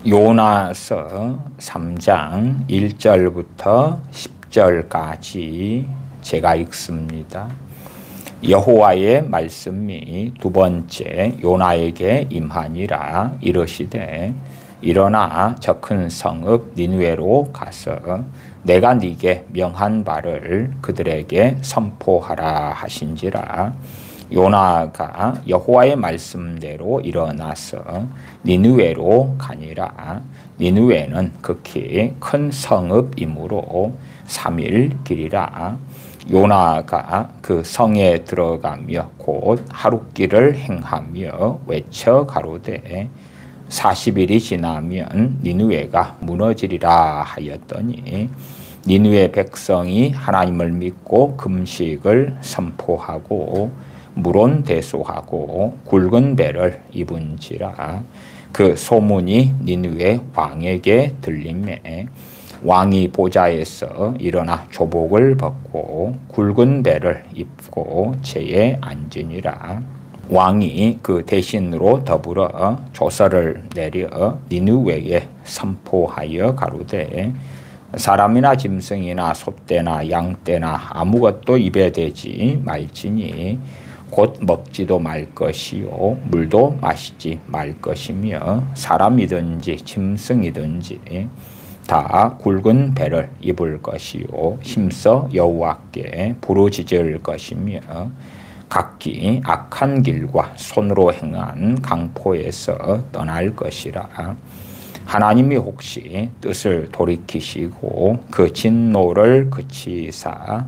요나서 3장 1절부터 10절까지 제가 읽습니다. 여호와의 말씀이 두 번째 요나에게 임하니라. 이르시되 일어나 저 큰 성읍 니느웨로 가서 내가 네게 명한 바를 그들에게 선포하라 하신지라. 요나가 여호와의 말씀대로 일어나서 니느웨로 가니라. 니느웨는 극히 큰 성읍이므로 3일 길이라. 요나가 그 성에 들어가며 곧 하룻길을 행하며 외쳐 가로되 40일이 지나면 니느웨가 무너지리라 하였더니 니느웨 백성이 하나님을 믿고 금식을 선포하고 물온대소하고 굵은 배를 입은지라. 그 소문이 니느웨 왕에게 들리매 왕이 보좌에서 일어나 조복을 벗고 굵은 배를 입고 제에 앉으니라. 왕이 그 대신으로 더불어 조서를 내려 니느웨에 선포하여 가로되 사람이나 짐승이나 소떼나 양떼나 아무것도 입에 대지 말지니 곧 먹지도 말 것이요 물도 마시지 말 것이며 사람이든지 짐승이든지 다 굵은 배를 입을 것이요 힘써 여호와께 부르짖을 것이며 각기 악한 길과 손으로 행한 강포에서 떠날 것이라. 하나님이 혹시 뜻을 돌이키시고 그 진노를 그치사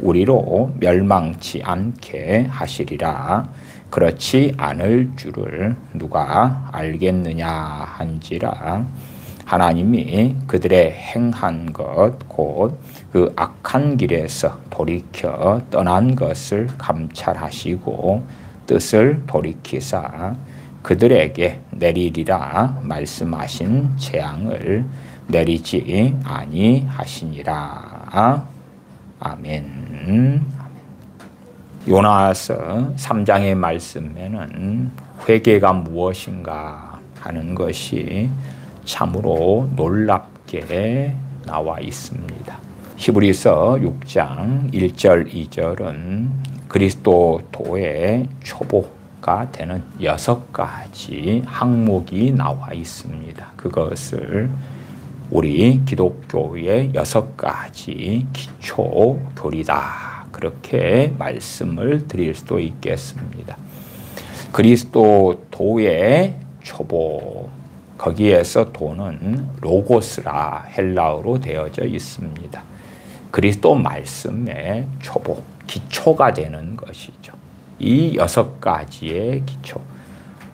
우리로 멸망치 않게 하시리라. 그렇지 않을 줄을 누가 알겠느냐 한지라. 하나님이 그들의 행한 것 곧 그 악한 길에서 돌이켜 떠난 것을 감찰하시고 뜻을 돌이키사 그들에게 내리리라 말씀하신 재앙을 내리지 아니하시니라. 아멘. 요나서 3장의 말씀에는 회개가 무엇인가 하는 것이 참으로 놀랍게 나와 있습니다. 히브리서 6장 1절 2절은 그리스도도의 초보가 되는 6가지 항목이 나와 있습니다. 그것을 우리 기독교의 6가지 기초 교리다, 그렇게 말씀을 드릴 수도 있겠습니다. 그리스도도의 초보, 거기에서 도는 로고스라 헬라어로 되어져 있습니다. 그리스도 말씀의 초보, 기초가 되는 것이죠. 이 6가지의 기초.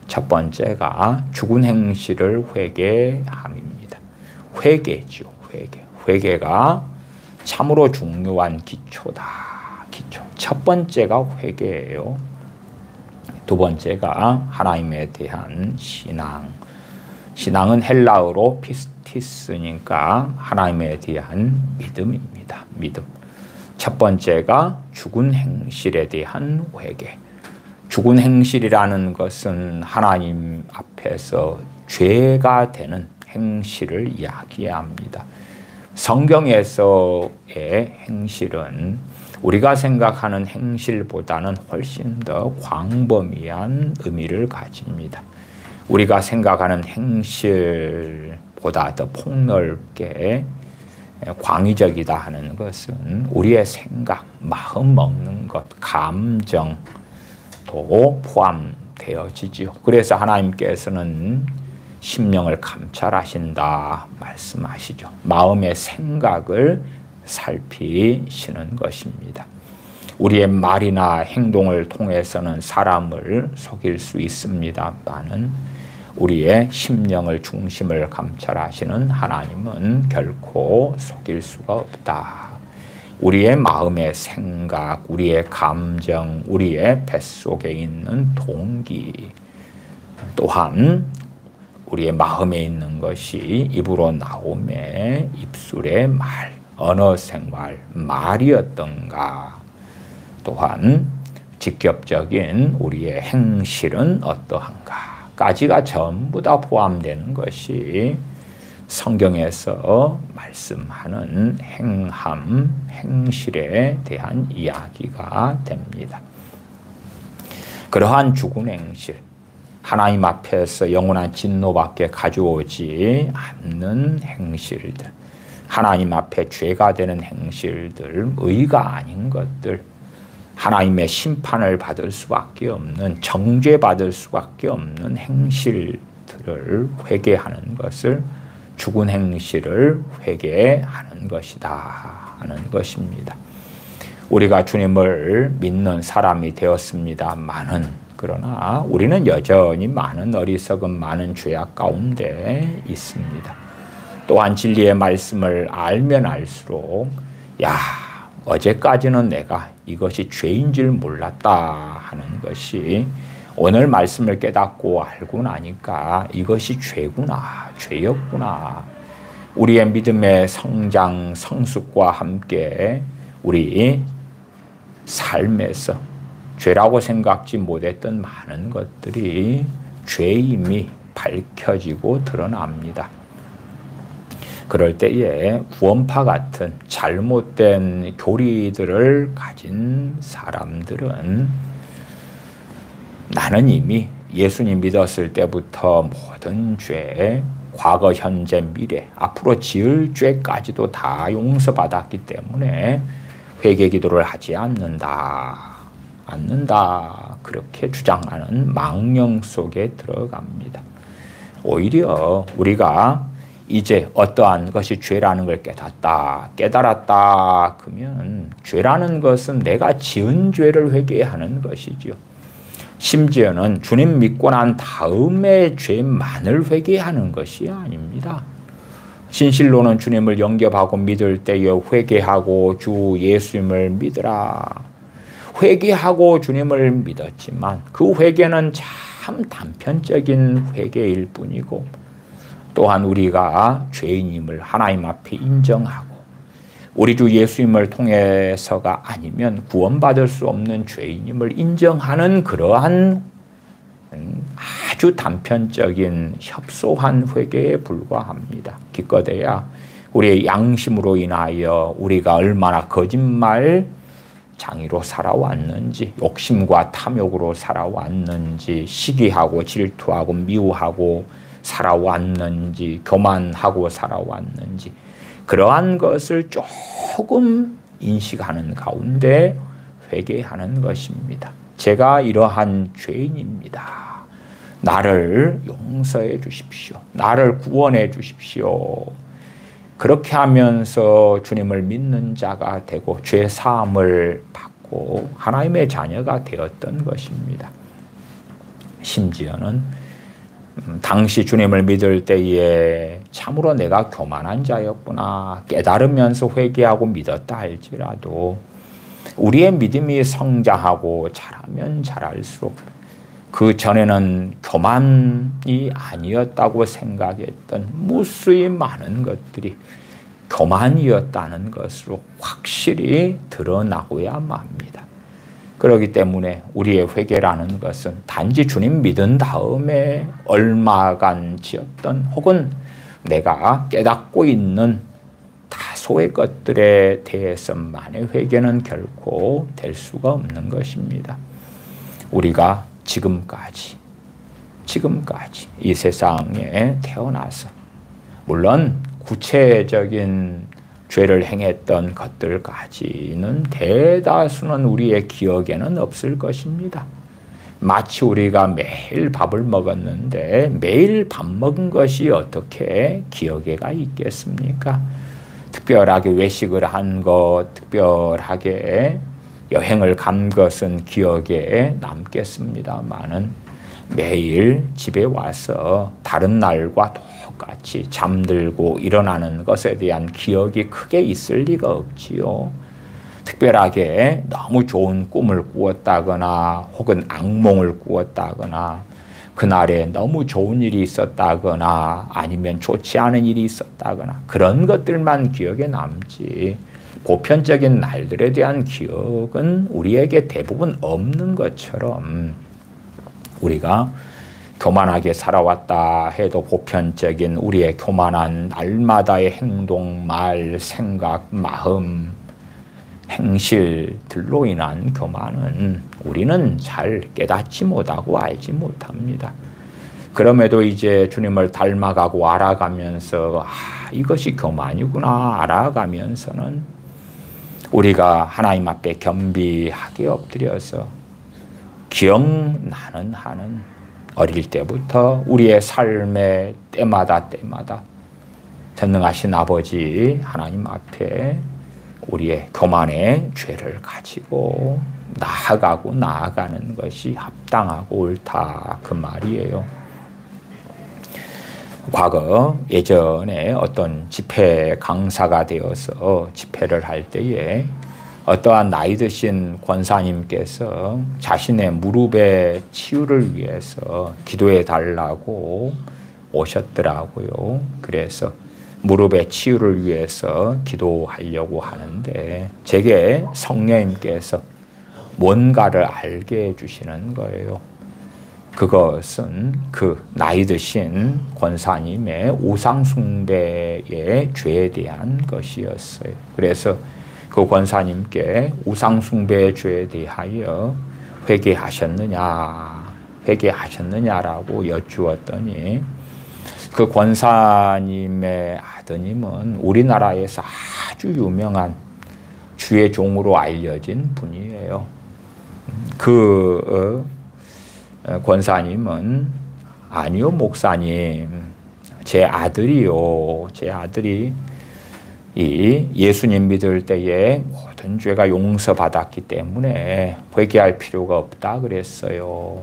첫 번째가 죽은 행실을 회개함입니다. 회개죠, 회개. 회개가 참으로 중요한 기초다. 기초. 첫 번째가 회개예요. 두 번째가 하나님에 대한 신앙. 신앙은 헬라어로 피스티스니까 하나님에 대한 믿음입니다. 믿음. 첫 번째가 죽은 행실에 대한 회개. 죽은 행실이라는 것은 하나님 앞에서 죄가 되는 행실을 이야기합니다. 성경에서의 행실은 우리가 생각하는 행실보다는 훨씬 더 광범위한 의미를 가집니다. 우리가 생각하는 행실보다 더 폭넓게 광의적이다 하는 것은 우리의 생각, 마음 먹는 것, 감정도 포함되어지죠. 그래서 하나님께서는 심령을 감찰하신다 말씀하시죠. 마음의 생각을 살피시는 것입니다. 우리의 말이나 행동을 통해서는 사람을 속일 수 있습니다만은 우리의 심령을 중심을 감찰하시는 하나님은 결코 속일 수가 없다. 우리의 마음의 생각, 우리의 감정, 우리의 뱃속에 있는 동기, 또한 우리의 마음에 있는 것이 입으로 나오매 입술의 말, 언어 생활, 말이었던가, 또한 직접적인 우리의 행실은 어떠한가. 까지가 전부 다 포함되는 것이 성경에서 말씀하는 행함, 행실에 대한 이야기가 됩니다. 그러한 죽은 행실, 하나님 앞에서 영원한 진노밖에 가져오지 않는 행실들, 하나님 앞에 죄가 되는 행실들, 의가 아닌 것들, 하나님의 심판을 받을 수밖에 없는, 정죄받을 수밖에 없는 행실들을 회개하는 것을 죽은 행실을 회개하는 것이다 하는 것입니다. 우리가 주님을 믿는 사람이 되었습니다마는, 그러나 우리는 여전히 많은 어리석음, 많은 죄악 가운데 있습니다. 또한 진리의 말씀을 알면 알수록 어제까지는 내가 이것이 죄인 줄 몰랐다 하는 것이 오늘 말씀을 깨닫고 알고 나니까 이것이 죄구나, 죄였구나. 우리의 믿음의 성장, 성숙과 함께 우리 삶에서 죄라고 생각지 못했던 많은 것들이 죄임이 밝혀지고 드러납니다. 그럴 때에 구원파 같은 잘못된 교리들을 가진 사람들은 나는 이미 예수님 믿었을 때부터 모든 죄, 과거, 현재, 미래, 앞으로 지을 죄까지도 다 용서받았기 때문에 회개 기도를 하지 않는다. 그렇게 주장하는 망령 속에 들어갑니다. 오히려 우리가 이제 어떠한 것이 죄라는 걸 깨달았다. 그러면 죄라는 것은 내가 지은 죄를 회개하는 것이죠. 심지어는 주님 믿고 난 다음에 죄만을 회개하는 것이 아닙니다. 진실로는 주님을 영접하고 믿을 때에 회개하고 주 예수님을 믿으라. 회개하고 주님을 믿었지만 그 회개는 참 단편적인 회개일 뿐이고, 또한 우리가 죄인임을 하나님 앞에 인정하고 우리 주 예수님을 통해서가 아니면 구원받을 수 없는 죄인임을 인정하는 그러한 아주 단편적인 협소한 회개에 불과합니다. 기껏해야 우리의 양심으로 인하여 우리가 얼마나 거짓말 장애로 살아왔는지, 욕심과 탐욕으로 살아왔는지, 시기하고 질투하고 미워하고 살아왔는지, 교만하고 살아왔는지, 그러한 것을 조금 인식하는 가운데 회개하는 것입니다. 제가 이러한 죄인입니다. 나를 용서해 주십시오. 나를 구원해 주십시오. 그렇게 하면서 주님을 믿는 자가 되고 죄 사함을 받고 하나님의 자녀가 되었던 것입니다. 심지어는 당시 주님을 믿을 때에 참으로 내가 교만한 자였구나 깨달으면서 회개하고 믿었다 할지라도 우리의 믿음이 성장하고 자라면 자랄수록 그 전에는 교만이 아니었다고 생각했던 무수히 많은 것들이 교만이었다는 것으로 확실히 드러나고야 맙니다. 그렇기 때문에 우리의 회개라는 것은 단지 주님 믿은 다음에 얼마간 지었던 혹은 내가 깨닫고 있는 다소의 것들에 대해서만의 회개는 결코 될 수가 없는 것입니다. 우리가 지금까지 이 세상에 태어나서 물론 구체적인 죄를 행했던 것들까지는 대다수는 우리의 기억에는 없을 것입니다. 마치 우리가 매일 밥을 먹었는데 매일 밥 먹은 것이 어떻게 기억에가 있겠습니까? 특별하게 외식을 한 것, 특별하게 여행을 간 것은 기억에 남겠습니다만은 매일 집에 와서 다른 날과 똑같이 잠들고 일어나는 것에 대한 기억이 크게 있을 리가 없지요. 특별하게 너무 좋은 꿈을 꾸었다거나 혹은 악몽을 꾸었다거나 그날에 너무 좋은 일이 있었다거나 아니면 좋지 않은 일이 있었다거나 그런 것들만 기억에 남지 보편적인 날들에 대한 기억은 우리에게 대부분 없는 것처럼 우리가 교만하게 살아왔다 해도 보편적인 우리의 교만한 날마다의 행동, 말, 생각, 마음, 행실들로 인한 교만은 우리는 잘 깨닫지 못하고 알지 못합니다. 그럼에도 이제 주님을 닮아가고 알아가면서 이것이 교만이구나 알아가면서는 우리가 하나님 앞에 겸비하게 엎드려서 기억나는 한은 어릴 때부터 우리의 삶의 때마다 전능하신 아버지 하나님 앞에 우리의 교만의 죄를 가지고 나아가는 것이 합당하고 옳다 그 말이에요. 과거 예전에 어떤 집회 강사가 되어서 집회를 할 때에 어떠한 나이 드신 권사님께서 자신의 무릎의 치유를 위해서 기도해 달라고 오셨더라고요. 그래서 무릎의 치유를 위해서 기도하려고 하는데 제게 성령님께서 뭔가를 알게 해주시는 거예요. 그것은 그 나이 드신 권사님의 우상숭배의 죄에 대한 것이었어요. 그래서 그 권사님께 우상숭배의 죄에 대하여 회개하셨느냐라고 여쭈었더니 그 권사님의 아드님은 우리나라에서 아주 유명한 주의 종으로 알려진 분이에요. 그 권사님은 아니요 목사님 제 아들이 이 예수님 믿을 때에 모든 죄가 용서받았기 때문에 회개할 필요가 없다 그랬어요.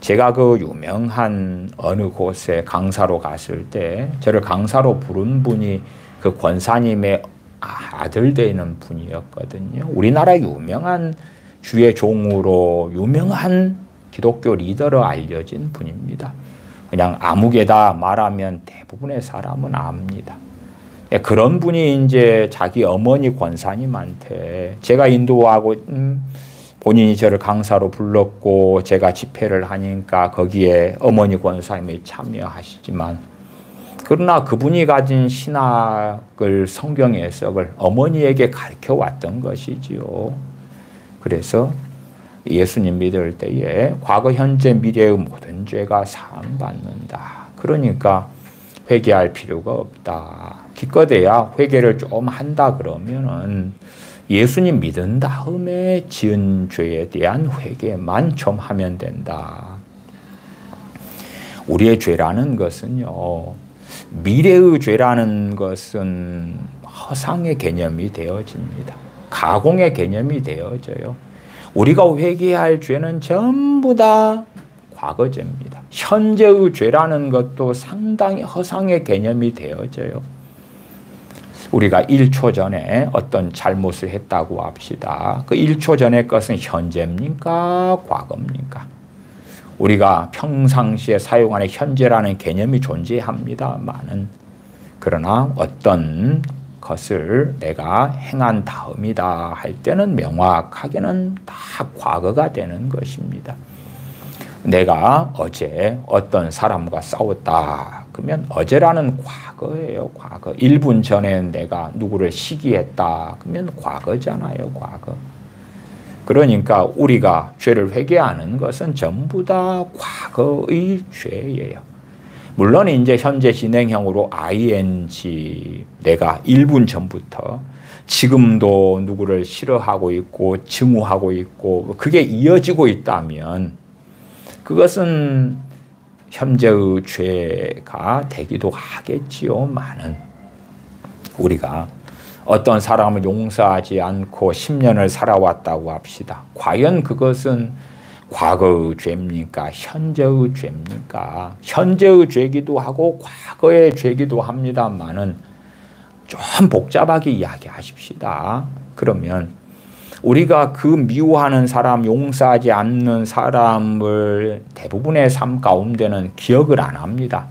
제가 그 유명한 어느 곳에 강사로 갔을 때 저를 강사로 부른 분이 그 권사님의 아들 되는 분이었거든요. 우리나라 유명한 주의 종으로 유명한 기독교 리더로 알려진 분입니다. 그냥 아무개다 말하면 대부분의 사람은 압니다. 그런 분이 이제 자기 어머니 권사님한테 제가 인도하고 본인이 저를 강사로 불렀고 제가 집회를 하니까 거기에 어머니 권사님이 참여하시지만 그러나 그분이 가진 신학을 성경 해석을 어머니에게 가르쳐 왔던 것이지요. 그래서 예수님 믿을 때에 과거, 현재, 미래의 모든 죄가 사함받는다. 그러니까 회개할 필요가 없다. 기껏해야 회개를 좀 한다 그러면은 예수님 믿은 다음에 지은 죄에 대한 회개만 좀 하면 된다. 우리의 죄라는 것은요, 미래의 죄라는 것은 허상의 개념이 되어집니다. 가공의 개념이 되어져요. 우리가 회개할 죄는 전부 다 과거죄입니다. 현재의 죄라는 것도 상당히 허상의 개념이 되어져요. 우리가 1초 전에 어떤 잘못을 했다고 합시다. 그 1초 전의 것은 현재입니까? 과거입니까? 우리가 평상시에 사용하는 현재라는 개념이 존재합니다만은 그러나 어떤 것을 내가 행한 다음이다 할 때는 명확하게는 다 과거가 되는 것입니다. 내가 어제 어떤 사람과 싸웠다. 그러면 어제라는 과거예요. 과거. 1분 전에 내가 누구를 시기했다. 그러면 과거잖아요. 과거. 그러니까 우리가 죄를 회개하는 것은 전부 다 과거의 죄예요. 물론 이제 현재 진행형으로 ing, 내가 1분 전부터 지금도 누구를 싫어하고 있고 증오하고 있고 그게 이어지고 있다면 그것은 현재의 죄가 되기도 하겠지요만은 우리가 어떤 사람을 용서하지 않고 10년을 살아왔다고 합시다. 과연 그것은 과거의 죄입니까? 현재의 죄입니까? 현재의 죄기도 하고 과거의 죄기도 합니다만은 좀 복잡하게 이야기하십시다. 그러면 우리가 그 미워하는 사람, 용서하지 않는 사람을 대부분의 삶 가운데는 기억을 안 합니다.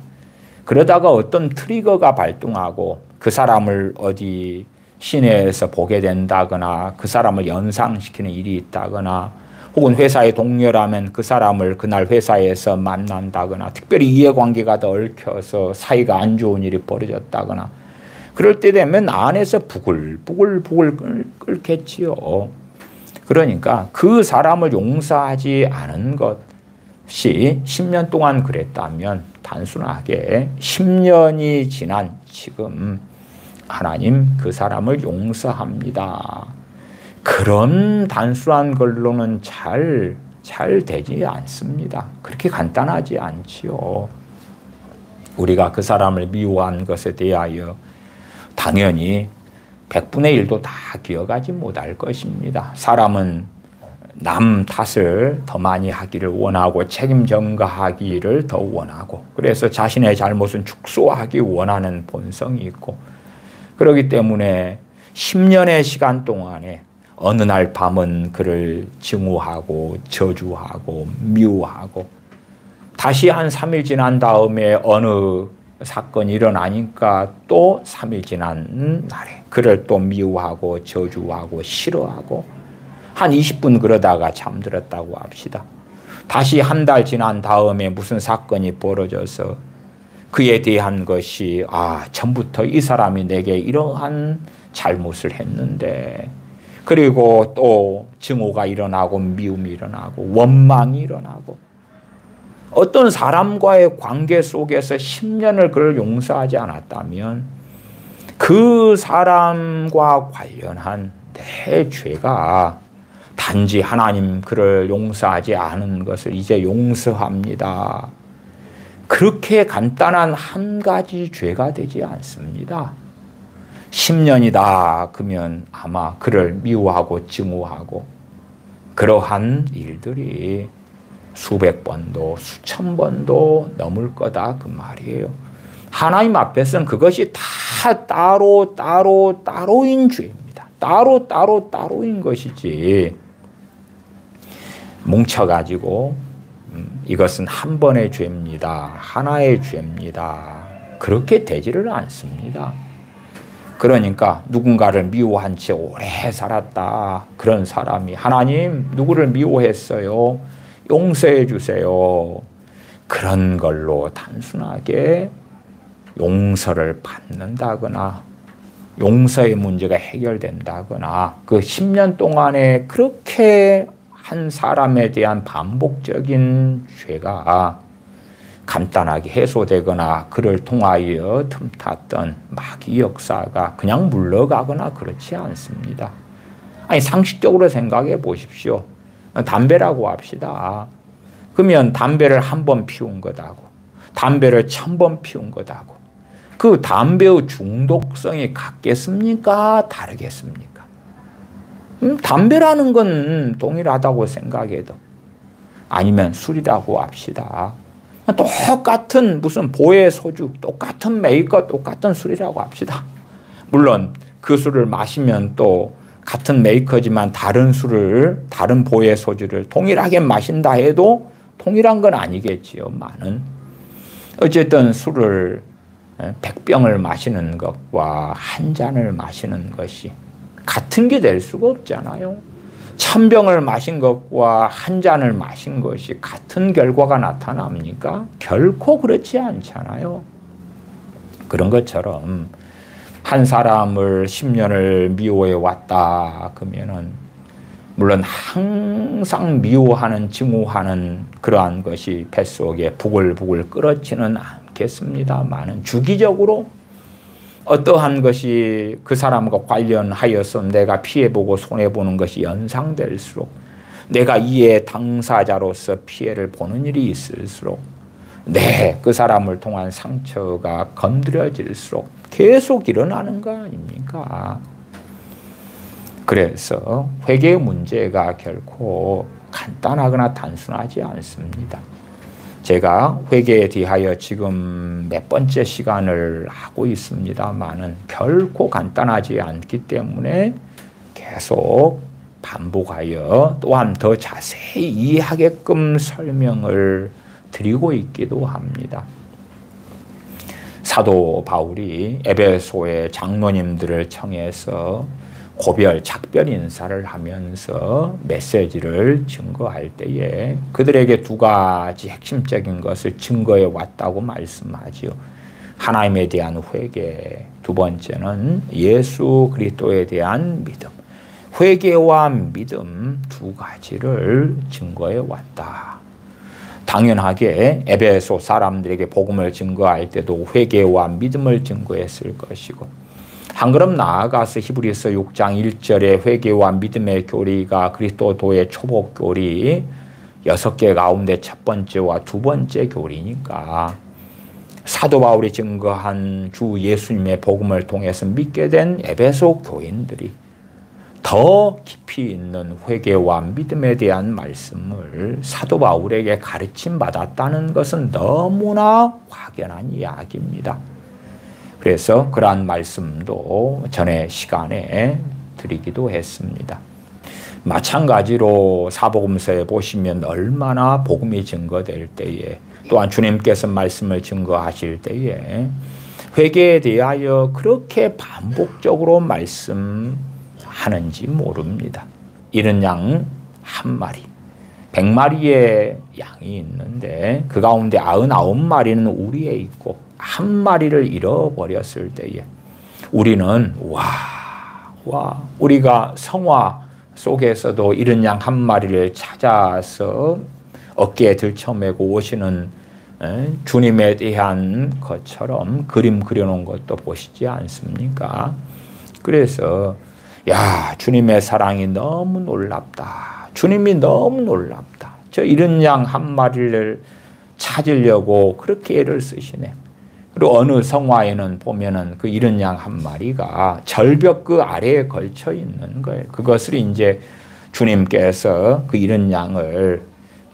그러다가 어떤 트리거가 발동하고 그 사람을 어디 시내에서 보게 된다거나 그 사람을 연상시키는 일이 있다거나 혹은 회사의 동료라면 그 사람을 그날 회사에서 만난다거나 특별히 이해관계가 더 얽혀서 사이가 안 좋은 일이 벌어졌다거나 그럴 때 되면 안에서 부글부글 끓겠지요. 그러니까 그 사람을 용서하지 않은 것이 10년 동안 그랬다면 단순하게 10년이 지난 지금 하나님 그 사람을 용서합니다. 그런 단순한 걸로는 잘 되지 않습니다. 그렇게 간단하지 않지요. 우리가 그 사람을 미워한 것에 대하여 당연히 100분의 1도 다 기억하지 못할 것입니다. 사람은 남 탓을 더 많이 하기를 원하고 책임 전가하기를 더 원하고 그래서 자신의 잘못은 축소하기 원하는 본성이 있고 그렇기 때문에 10년의 시간 동안에 어느 날 밤은 그를 증오하고 저주하고 미워하고 다시 한 3일 지난 다음에 어느 사건이 일어나니까 또 3일 지난 날에 그를 또 미워하고 저주하고 싫어하고 한 20분 그러다가 잠들었다고 합시다. 다시 한 달 지난 다음에 무슨 사건이 벌어져서 그에 대한 것이 처음부터 이 사람이 내게 이러한 잘못을 했는데 그리고 또 증오가 일어나고 미움이 일어나고 원망이 일어나고 어떤 사람과의 관계 속에서 10년을 그를 용서하지 않았다면 그 사람과 관련한 내 죄가 단지 하나님 그를 용서하지 않은 것을 이제 용서합니다. 그렇게 간단한 한 가지 죄가 되지 않습니다. 10년이다 그러면 아마 그를 미워하고 증오하고 그러한 일들이 수백 번도 수천 번도 넘을 거다 그 말이에요. 하나님 앞에서는 그것이 다 따로인 죄입니다. 따로인 것이지 뭉쳐가지고 이것은 한 번의 죄입니다. 하나의 죄입니다. 그렇게 되지를 않습니다. 그러니까 누군가를 미워한 채 오래 살았다. 그런 사람이 하나님 누구를 미워했어요. 용서해 주세요. 그런 걸로 단순하게 용서를 받는다거나 용서의 문제가 해결된다거나 그 10년 동안에 그렇게 한 사람에 대한 반복적인 죄가 간단하게 해소되거나 그를 통하여 틈탔던 마귀 역사가 그냥 물러가거나 그렇지 않습니다. 아니 상식적으로 생각해 보십시오. 담배라고 합시다. 그러면 담배를 한 번 피운 것하고 담배를 1000번 피운 것하고 그 담배의 중독성이 같겠습니까? 다르겠습니까? 담배라는 건 동일하다고 생각해도 아니면 술이라고 합시다. 똑같은 무슨 보혜 소주, 똑같은 메이커, 똑같은 술이라고 합시다. 물론 그 술을 마시면 또 같은 메이커지만 다른 술을, 다른 보혜 소주를 동일하게 마신다 해도 동일한 건 아니겠지요. 많은. 어쨌든 술을 100병을 마시는 것과 한 잔을 마시는 것이 같은 게 될 수가 없잖아요. 1000병을 마신 것과 한 잔을 마신 것이 같은 결과가 나타납니까? 결코 그렇지 않잖아요. 그런 것처럼 한 사람을 10년을 미워해 왔다 그러면은 물론 항상 미워하는 증오하는 그러한 것이 뱃속에 부글부글 끓어지는 않겠습니다만은 주기적으로 어떠한 것이 그 사람과 관련하여서 내가 피해보고 손해보는 것이 연상될수록 내가 이에 당사자로서 피해를 보는 일이 있을수록 그 사람을 통한 상처가 건드려질수록 계속 일어나는 거 아닙니까? 그래서 회개의 문제가 결코 간단하거나 단순하지 않습니다. 제가 회개에 대하여 지금 몇 번째 시간을 하고 있습니다만은 결코 간단하지 않기 때문에 계속 반복하여 또한 더 자세히 이해하게끔 설명을 드리고 있기도 합니다. 사도 바울이 에베소의 장로님들을 청해서 고별, 작별 인사를 하면서 메시지를 증거할 때에 그들에게 두 가지 핵심적인 것을 증거해 왔다고 말씀하지요. 하나님에 대한 회개, 두 번째는 예수 그리스도에 대한 믿음. 회개와 믿음 두 가지를 증거해 왔다. 당연하게 에베소 사람들에게 복음을 증거할 때도 회개와 믿음을 증거했을 것이고, 한 걸음 나아가서 히브리서 6장 1절에 회개와 믿음의 교리가 그리스도도의 초복 교리 6개 가운데 첫 번째와 두 번째 교리니까 사도 바울이 증거한 주 예수님의 복음을 통해서 믿게 된 에베소 교인들이 더 깊이 있는 회개와 믿음에 대한 말씀을 사도 바울에게 가르침 받았다는 것은 너무나 확연한 이야기입니다. 그래서 그러한 말씀도 전에 시간에 드리기도 했습니다. 마찬가지로 사복음서에 보시면 얼마나 복음이 증거될 때에, 또한 주님께서 말씀을 증거하실 때에 회개에 대하여 그렇게 반복적으로 말씀하는지 모릅니다. 이른 양 한 마리, 100마리의 양이 있는데 그 가운데 99마리는 우리에 있고 한 마리를 잃어버렸을 때에 우리는 우리가 성화 속에서도 이른 양 한 마리를 찾아서 어깨에 들쳐매고 오시는 주님에 대한 것처럼 그림 그려놓은 것도 보시지 않습니까? 그래서 주님의 사랑이 너무 놀랍다. 주님이 너무 놀랍다. 저 이른 양 한 마리를 찾으려고 그렇게 애를 쓰시네. 그리고 어느 성화에는 보면은 그 이른 양 한 마리가 절벽 그 아래에 걸쳐 있는 거예요. 그것을 이제 주님께서 그 이른 양을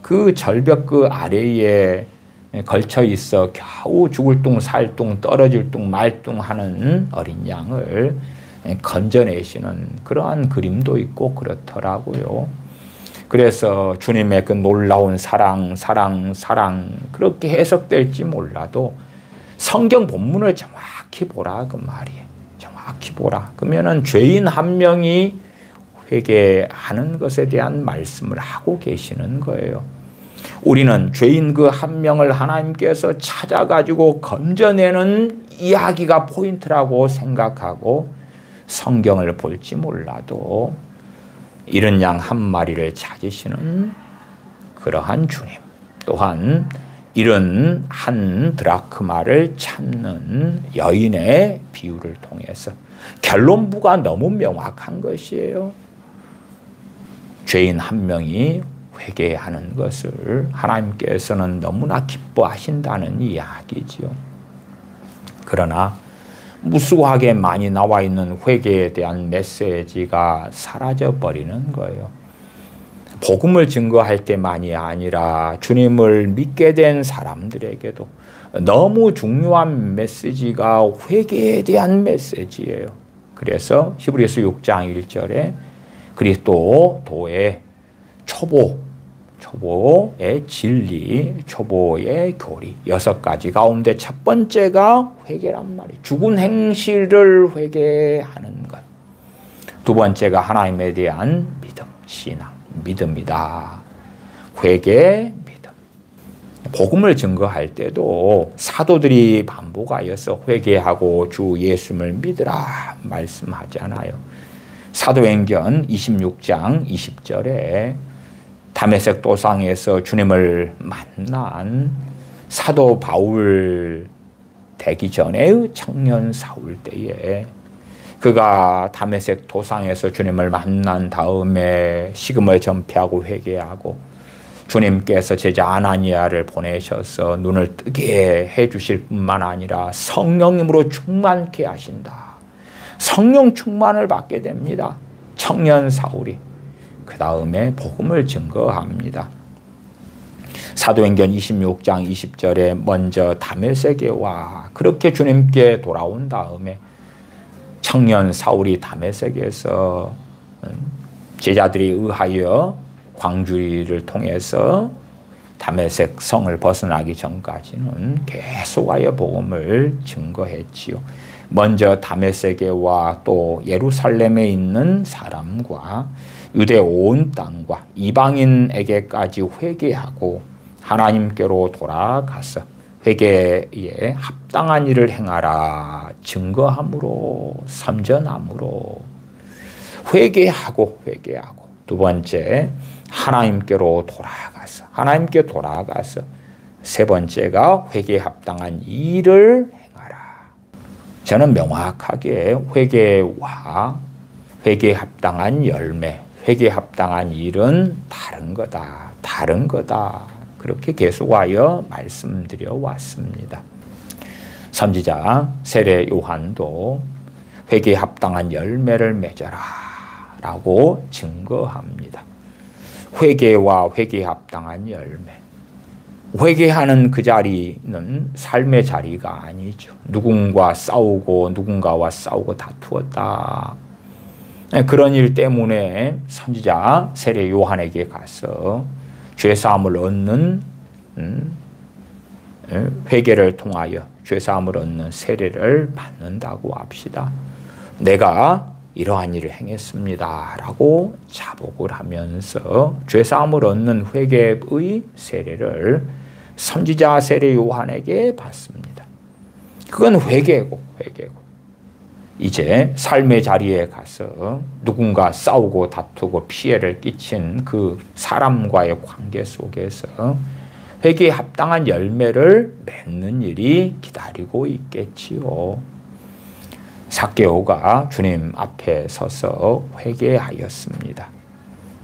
그 절벽 그 아래에 걸쳐 있어 겨우 죽을 둥 살 둥 떨어질 둥 말 둥 하는 어린 양을 건져내시는 그러한 그림도 있고 그렇더라고요. 그래서 주님의 그 놀라운 사랑 그렇게 해석될지 몰라도 성경 본문을 정확히 보라 그 말이에요. 정확히 보라. 그러면은 죄인 한 명이 회개하는 것에 대한 말씀을 하고 계시는 거예요. 우리는 죄인 그 한 명을 하나님께서 찾아가지고 건져내는 이야기가 포인트라고 생각하고 성경을 볼지 몰라도 이른 양 한 마리를 찾으시는 그러한 주님, 또한 이른 한 드라크마를 찾는 여인의 비유를 통해서 결론부가 너무 명확한 것이에요. 죄인 한 명이 회개하는 것을 하나님께서는 너무나 기뻐하신다는 이야기지요. 그러나 무수하게 많이 나와 있는 회개에 대한 메시지가 사라져버리는 거예요. 복음을 증거할 때만이 아니라 주님을 믿게 된 사람들에게도 너무 중요한 메시지가 회개에 대한 메시지예요. 그래서 히브리서 6장 1절에 그리스도의 초보의 진리, 초보의 교리 6가지 가운데 첫 번째가 회개란 말이에요. 죽은 행실을 회개하는 것. 두 번째가 하나님에 대한 믿음, 신앙, 믿음이다. 회개, 믿음. 복음을 증거할 때도 사도들이 반복하여서 회개하고 주 예수님을 믿으라 말씀하잖아요. 사도행전 26장 20절에 다메섹 도상에서 주님을 만난 사도 바울 되기 전의 청년 사울 때에 그가 다메섹 도상에서 주님을 만난 다음에 식음을 전폐하고 회개하고 주님께서 제자 아나니아를 보내셔서 눈을 뜨게 해주실 뿐만 아니라 성령님으로 충만케 하신다. 성령 충만을 받게 됩니다. 청년 사울이. 그 다음에 복음을 증거합니다. 사도행전 26장 20절에 먼저 다메섹에 와 그렇게 주님께 돌아온 다음에 청년 사울이 다메섹에서 제자들이 의하여 광주리를 통해서 다메섹 성을 벗어나기 전까지는 계속하여 복음을 증거했지요. 먼저 다메섹에와 또 예루살렘에 있는 사람과 유대 온 땅과 이방인에게까지 회개하고 하나님께로 돌아가서 회개에 합당한 일을 행하라. 증거함으로, 선전함으로. 회개하고. 두 번째, 하나님께로 돌아가서. 하나님께 돌아가서. 세 번째가 회개에 합당한 일을 행하라. 저는 명확하게 회개와 회개에 합당한 열매, 회개에 합당한 일은 다른 거다. 그렇게 계속하여 말씀드려 왔습니다. 선지자 세례 요한도 회개에 합당한 열매를 맺어라 라고 증거합니다. 회개와 회개에 합당한 열매. 회개하는 그 자리는 삶의 자리가 아니죠. 누군가와 싸우고 다투었다. 그런 일 때문에 선지자 세례 요한에게 가서 죄사함을 얻는 회개를 통하여 죄사함을 얻는 세례를 받는다고 합시다. 내가 이러한 일을 행했습니다 라고 자복을 하면서 죄사함을 얻는 회개의 세례를 선지자 세례 요한에게 받습니다. 그건 회개고. 이제 삶의 자리에 가서 누군가 싸우고 다투고 피해를 끼친 그 사람과의 관계 속에서 회개에 합당한 열매를 맺는 일이 기다리고 있겠지요. 삭개오가 주님 앞에 서서 회개하였습니다.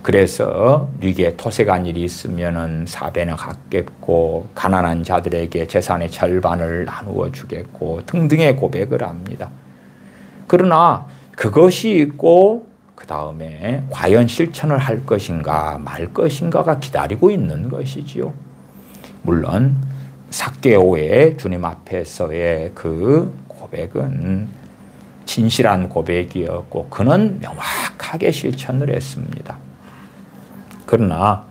그래서 네게 토색한 일이 있으면은 4배나 갚겠고 가난한 자들에게 재산의 절반을 나누어 주겠고 등등의 고백을 합니다. 그러나 그것이 있고 그 다음에 과연 실천을 할 것인가 말 것인가가 기다리고 있는 것이지요. 물론 삭개오의 주님 앞에서의 그 고백은 진실한 고백이었고 그는 명확하게 실천을 했습니다. 그러나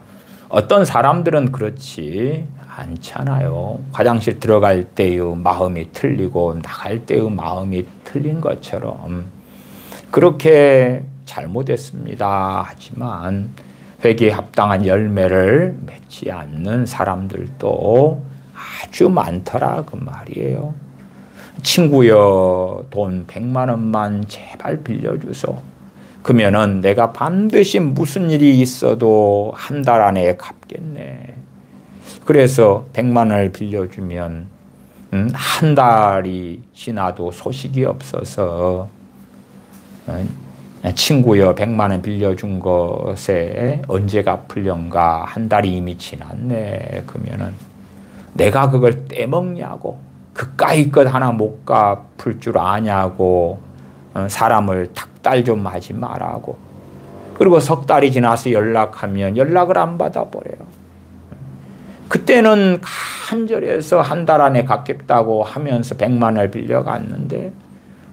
어떤 사람들은 그렇지 않잖아요. 화장실 들어갈 때의 마음이 틀리고 나갈 때의 마음이 틀린 것처럼 그렇게 잘못했습니다. 하지만 회개에 합당한 열매를 맺지 않는 사람들도 아주 많더라 그 말이에요. 친구여 돈 100만 원만 제발 빌려주소. 그러면은 내가 반드시 무슨 일이 있어도 한 달 안에 갚겠네. 그래서 100만 원을 빌려주면 한 달이 지나도 소식이 없어서 친구여 100만 원 빌려준 것에 언제 갚으련가 한 달이 이미 지났네. 그러면은 내가 그걸 떼먹냐고 그까이 것 하나 못 갚을 줄 아냐고 사람을 닥달 좀 하지 말라고. 그리고 석 달이 지나서 연락하면 연락을 안 받아버려요. 그때는 간절해서 한 달 안에 갚겠다고 하면서 100만 원을 빌려갔는데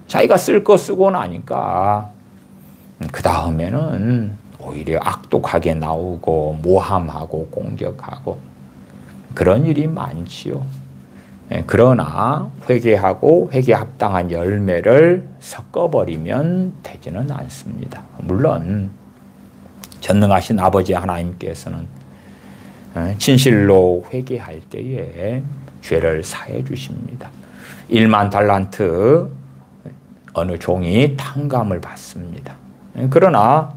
자기가 쓸 거 쓰고 나니까 그 다음에는 오히려 악독하게 나오고 모함하고 공격하고 그런 일이 많지요. 그러나 회개하고 회개에 합당한 열매를 섞어버리면 되지는 않습니다. 물론 전능하신 아버지 하나님께서는 진실로 회개할 때에 죄를 사해 주십니다. 1만 달란트 어느 종이 탕감을 받습니다. 그러나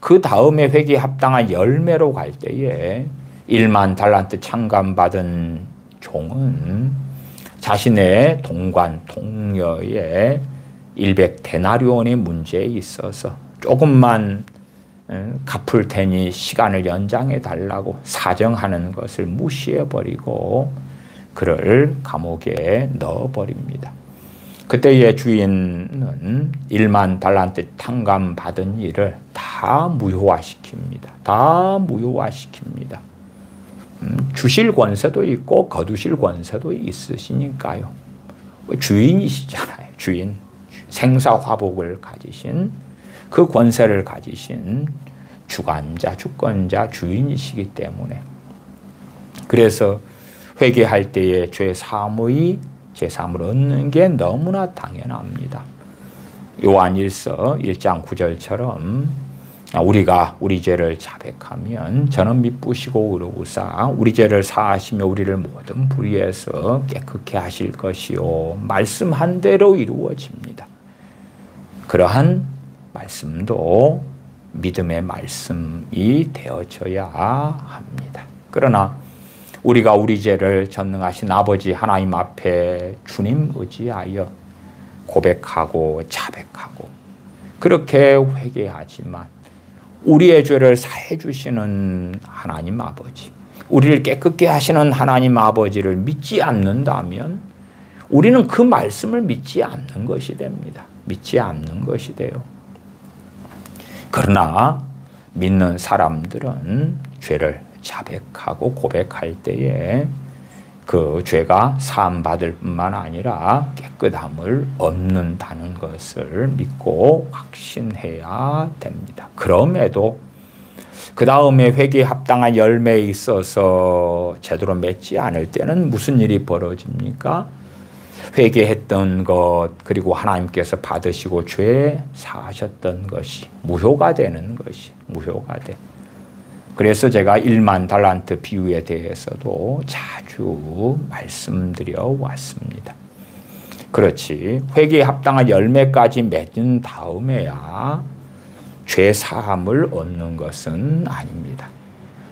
그 다음에 회개에 합당한 열매로 갈 때에 1만 달란트 탕감받은 종은 자신의 동료의 100데나리온의 문제에 있어서 조금만 갚을 테니 시간을 연장해 달라고 사정하는 것을 무시해버리고 그를 감옥에 넣어버립니다. 그때의 주인은 1만 달란트 탕감 받은 일을 다 무효화시킵니다. 주실 권세도 있고 거두실 권세도 있으시니까요. 주인이시잖아요. 주인. 생사화복을 가지신 그 권세를 가지신 주관자, 주권자, 주인이시기 때문에 그래서 회개할 때에 죄 사함의 제3을 얻는 게 너무나 당연합니다. 요한일서 1장 9절처럼 우리가 우리 죄를 자백하면 저는 미쁘시고 의로우사 우리 죄를 사하시며 우리를 모든 불의에서 깨끗게 하실 것이요 말씀한 대로 이루어집니다. 그러한 말씀도 믿음의 말씀이 되어져야 합니다. 그러나 우리가 우리 죄를 전능하신 아버지 하나님 앞에 주님 의지하여 고백하고 자백하고 그렇게 회개하지만 우리의 죄를 사해 주시는 하나님 아버지, 우리를 깨끗게 하시는 하나님 아버지를 믿지 않는다면 우리는 그 말씀을 믿지 않는 것이 됩니다. 믿지 않는 것이 돼요. 그러나 믿는 사람들은 죄를 자백하고 고백할 때에 그 죄가 사함받을 뿐만 아니라 깨끗함을 얻는다는 것을 믿고 확신해야 됩니다. 그럼에도 그 다음에 회개에 합당한 열매에 있어서 제대로 맺지 않을 때는 무슨 일이 벌어집니까? 회개했던 것 그리고 하나님께서 받으시고 죄 사하셨던 것이 무효가 되는 것이 무효가 돼. 그래서 제가 1만 달란트 비유에 대해서도 자주 말씀드려 왔습니다. 그렇지 회개에 합당한 열매까지 맺은 다음에야 죄 사함을 얻는 것은 아닙니다.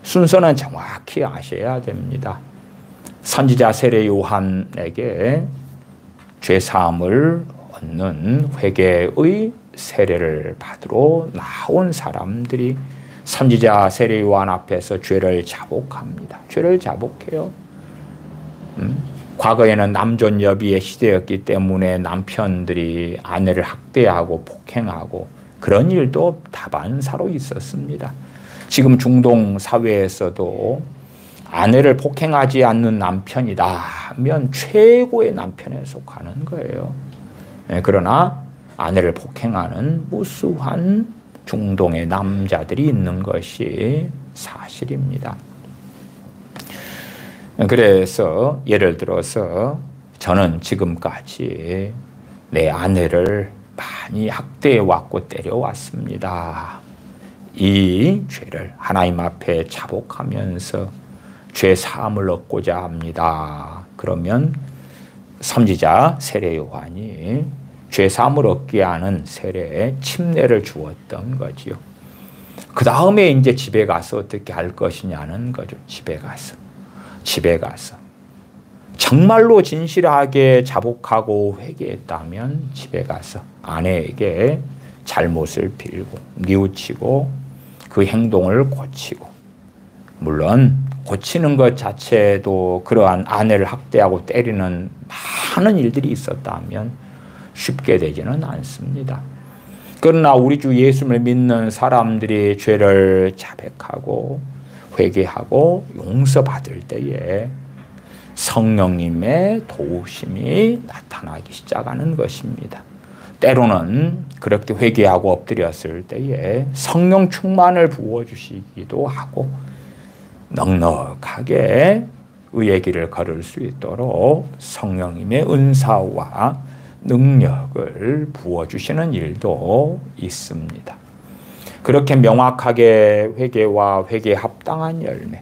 순서는 정확히 아셔야 됩니다. 선지자 세례 요한에게 죄 사함을 얻는 회개의 세례를 받으러 나온 사람들이 선지자 세례 요한 앞에서 죄를 자복합니다. 죄를 자복해요. 과거에는 남존 여비의 시대였기 때문에 남편들이 아내를 학대하고 폭행하고 그런 일도 다반사로 있었습니다. 지금 중동 사회에서도 아내를 폭행하지 않는 남편이다면 최고의 남편에 속하는 거예요. 그러나 아내를 폭행하는 무수한 중동의 남자들이 있는 것이 사실입니다. 그래서 예를 들어서 저는 지금까지 내 아내를 많이 학대해왔고 때려왔습니다. 이 죄를 하나님 앞에 자복하면서 죄 사함을 얻고자 합니다. 그러면 선지자 세례 요한이 죄 사함을 얻게 하는 세례에 침례를 주었던 거지요. 그 다음에 이제 집에 가서 어떻게 할 것이냐는 거죠. 집에 가서 정말로 진실하게 자복하고 회개했다면 집에 가서 아내에게 잘못을 빌고 뉘우치고 그 행동을 고치고, 물론 고치는 것 자체도 그러한 아내를 학대하고 때리는 많은 일들이 있었다면 쉽게 되지는 않습니다. 그러나 우리 주 예수를 믿는 사람들이 죄를 자백하고 회개하고 용서받을 때에 성령님의 도우심이 나타나기 시작하는 것입니다. 때로는 그렇게 회개하고 엎드렸을 때에 성령 충만을 부어주시기도 하고 넉넉하게 의의 길을 걸을 수 있도록 성령님의 은사와 능력을 부어주시는 일도 있습니다. 그렇게 명확하게 회개와 회개에 합당한 열매,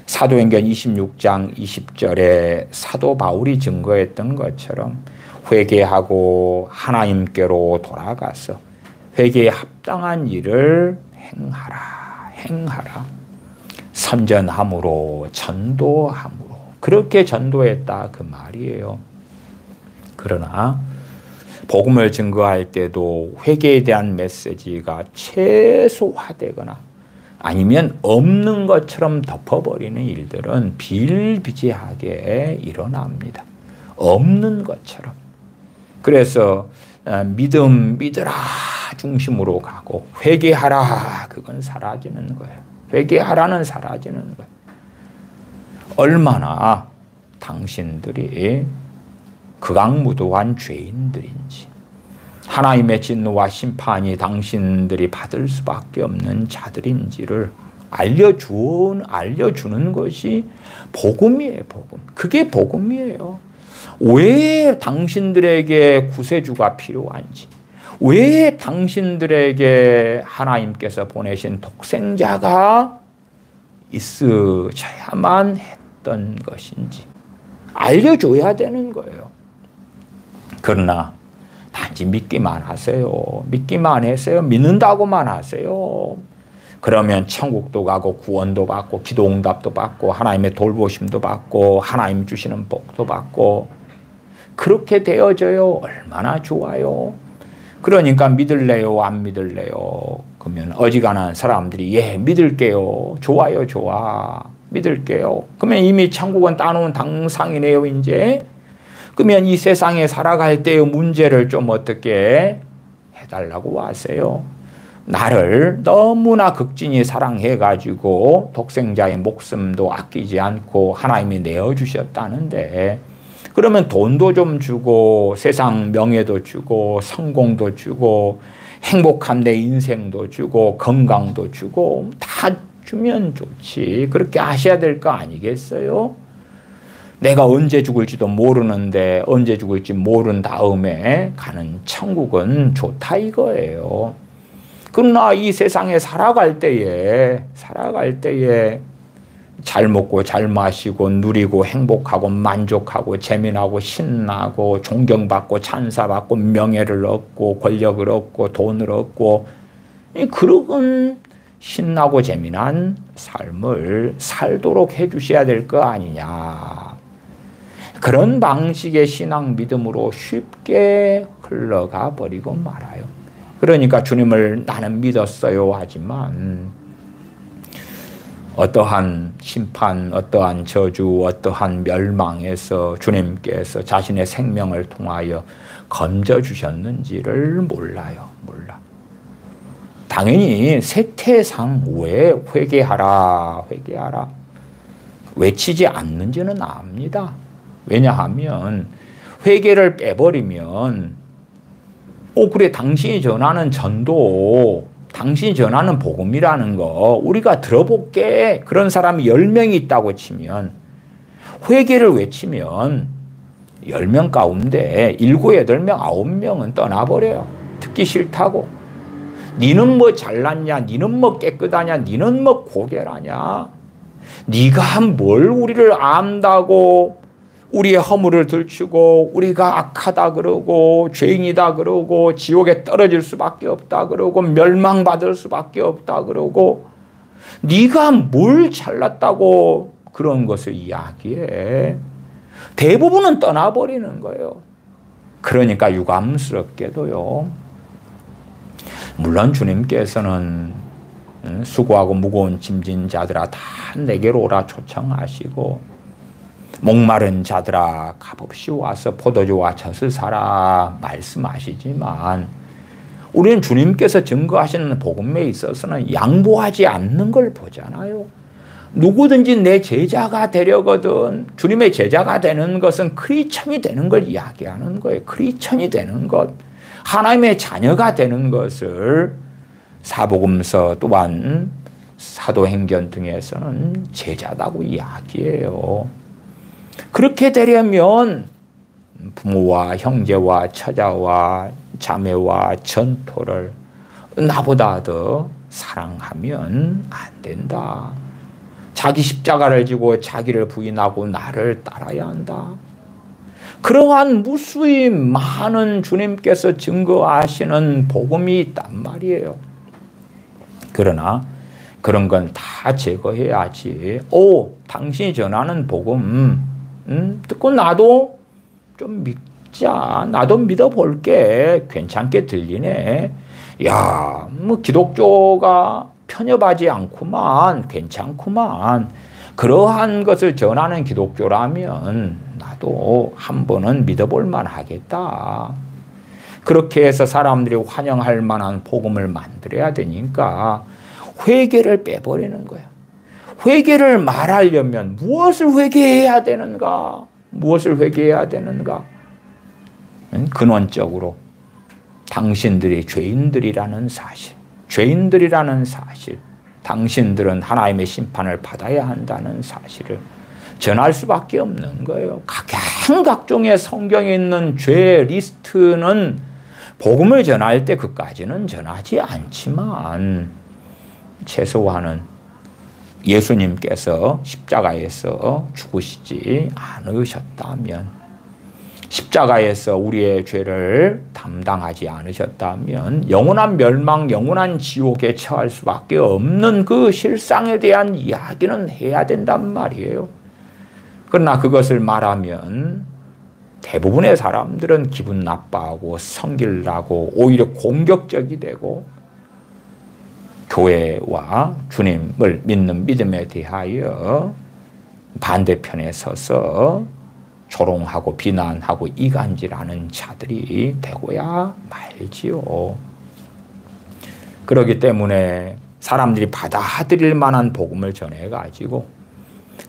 사도행전 26장 20절에 사도 바울이 증거했던 것처럼 회개하고 하나님께로 돌아가서 회개에 합당한 일을 행하라. 선전함으로 전도함으로 그렇게 전도했다 그 말이에요. 그러나 복음을 증거할 때도 회개에 대한 메시지가 최소화되거나 아니면 없는 것처럼 덮어버리는 일들은 비일비재하게 일어납니다. 없는 것처럼. 그래서 믿으라 중심으로 가고 회개하라 그건 사라지는 거예요. 회개하라는 사라지는 거예요. 얼마나 당신들이 극악무도한 죄인들인지, 하나님의 진노와 심판이 당신들이 받을 수밖에 없는 자들인지를 알려주는 것이 복음이에요. 복음. 그게 복음이에요. 왜 당신들에게 구세주가 필요한지, 왜 당신들에게 하나님께서 보내신 독생자가 있으셔야만 했던 것인지 알려줘야 되는 거예요. 그러나 단지 믿기만 하세요. 믿기만 하세요. 믿는다고만 하세요. 그러면 천국도 가고 구원도 받고 기도응답도 받고 하나님의 돌보심도 받고 하나님 주시는 복도 받고 그렇게 되어져요. 얼마나 좋아요. 그러니까 믿을래요? 안 믿을래요? 그러면 어지간한 사람들이 예 믿을게요. 좋아요. 좋아. 믿을게요. 그러면 이미 천국은 따놓은 당상이네요. 이제. 그러면 이 세상에 살아갈 때의 문제를 좀 어떻게 해달라고 하세요. 나를 너무나 극진히 사랑해가지고 독생자의 목숨도 아끼지 않고 하나님이 내어주셨다는데 그러면 돈도 좀 주고 세상 명예도 주고 성공도 주고 행복한 내 인생도 주고 건강도 주고 다 주면 좋지. 그렇게 하셔야 될 거 아니겠어요? 내가 언제 죽을지도 모르는데 언제 죽을지 모른 다음에 가는 천국은 좋다 이거예요. 그러나 이 세상에 살아갈 때에 잘 먹고 잘 마시고 누리고 행복하고 만족하고 재미나고 신나고 존경받고 찬사받고 명예를 얻고 권력을 얻고 돈을 얻고 그런 신나고 재미난 삶을 살도록 해주셔야 될 거 아니냐. 그런 방식의 신앙 믿음으로 쉽게 흘러가 버리고 말아요. 그러니까 주님을 나는 믿었어요 하지만 어떠한 심판, 어떠한 저주, 어떠한 멸망에서 주님께서 자신의 생명을 통하여 건져주셨는지를 몰라요. 몰라. 당연히 세태상 왜 회개하라, 회개하라 외치지 않는지는 압니다. 왜냐하면 회개를 빼버리면 그래 당신이 전하는 전도 당신이 전하는 복음이라는 거 우리가 들어볼게. 그런 사람이 10명이 있다고 치면 회개를 외치면 10명 가운데 7, 8명, 9명은 떠나버려요. 듣기 싫다고. 니는 뭐 잘났냐, 니는 뭐 깨끗하냐, 니는 뭐 고결하냐, 니가 뭘 우리를 안다고 우리의 허물을 들추고 우리가 악하다 그러고 죄인이다 그러고 지옥에 떨어질 수밖에 없다 그러고 멸망받을 수밖에 없다 그러고 네가 뭘 잘났다고 그런 것을 이야기해. 대부분은 떠나버리는 거예요. 그러니까 유감스럽게도요. 물론 주님께서는 수고하고 무거운 짐진 자들아 다 내게로 오라 초청하시고 목마른 자들아 값없이 와서 포도주와 젖을 사라 말씀하시지만 우리는 주님께서 증거하시는 복음에 있어서는 양보하지 않는 걸 보잖아요. 누구든지 내 제자가 되려거든. 주님의 제자가 되는 것은 크리스천이 되는 걸 이야기하는 거예요. 크리스천이 되는 것. 하나님의 자녀가 되는 것을 사복음서 또한 사도행전 등에서는 제자다고 이야기해요. 그렇게 되려면 부모와 형제와 처자와 자매와 전토를 나보다 더 사랑하면 안 된다. 자기 십자가를 지고 자기를 부인하고 나를 따라야 한다. 그러한 무수히 많은 주님께서 증거하시는 복음이 있단 말이에요. 그러나 그런 건 다 제거해야지. 당신이 전하는 복음 듣고 나도 좀 믿자. 나도 믿어볼게. 괜찮게 들리네. 야, 뭐 기독교가 편협하지 않구만. 괜찮구만. 그러한 것을 전하는 기독교라면 나도 한 번은 믿어볼 만하겠다. 그렇게 해서 사람들이 환영할 만한 복음을 만들어야 되니까 회개를 빼버리는 거야. 회개를 말하려면 무엇을 회개해야 되는가? 무엇을 회개해야 되는가? 근원적으로 당신들이 죄인들이라는 사실, 죄인들이라는 사실, 당신들은 하나님의 심판을 받아야 한다는 사실을 전할 수밖에 없는 거예요. 각종의 성경에 있는 죄 리스트는 복음을 전할 때 그까지는 전하지 않지만 최소한은 예수님께서 십자가에서 죽으시지 않으셨다면, 십자가에서 우리의 죄를 담당하지 않으셨다면 영원한 멸망, 영원한 지옥에 처할 수밖에 없는 그 실상에 대한 이야기는 해야 된단 말이에요. 그러나 그것을 말하면 대부분의 사람들은 기분 나빠하고 성질나고 오히려 공격적이 되고 교회와 주님을 믿는 믿음에 대하여 반대편에 서서 조롱하고 비난하고 이간질하는 자들이 되고야 말지요. 그렇기 때문에 사람들이 받아들일 만한 복음을 전해가지고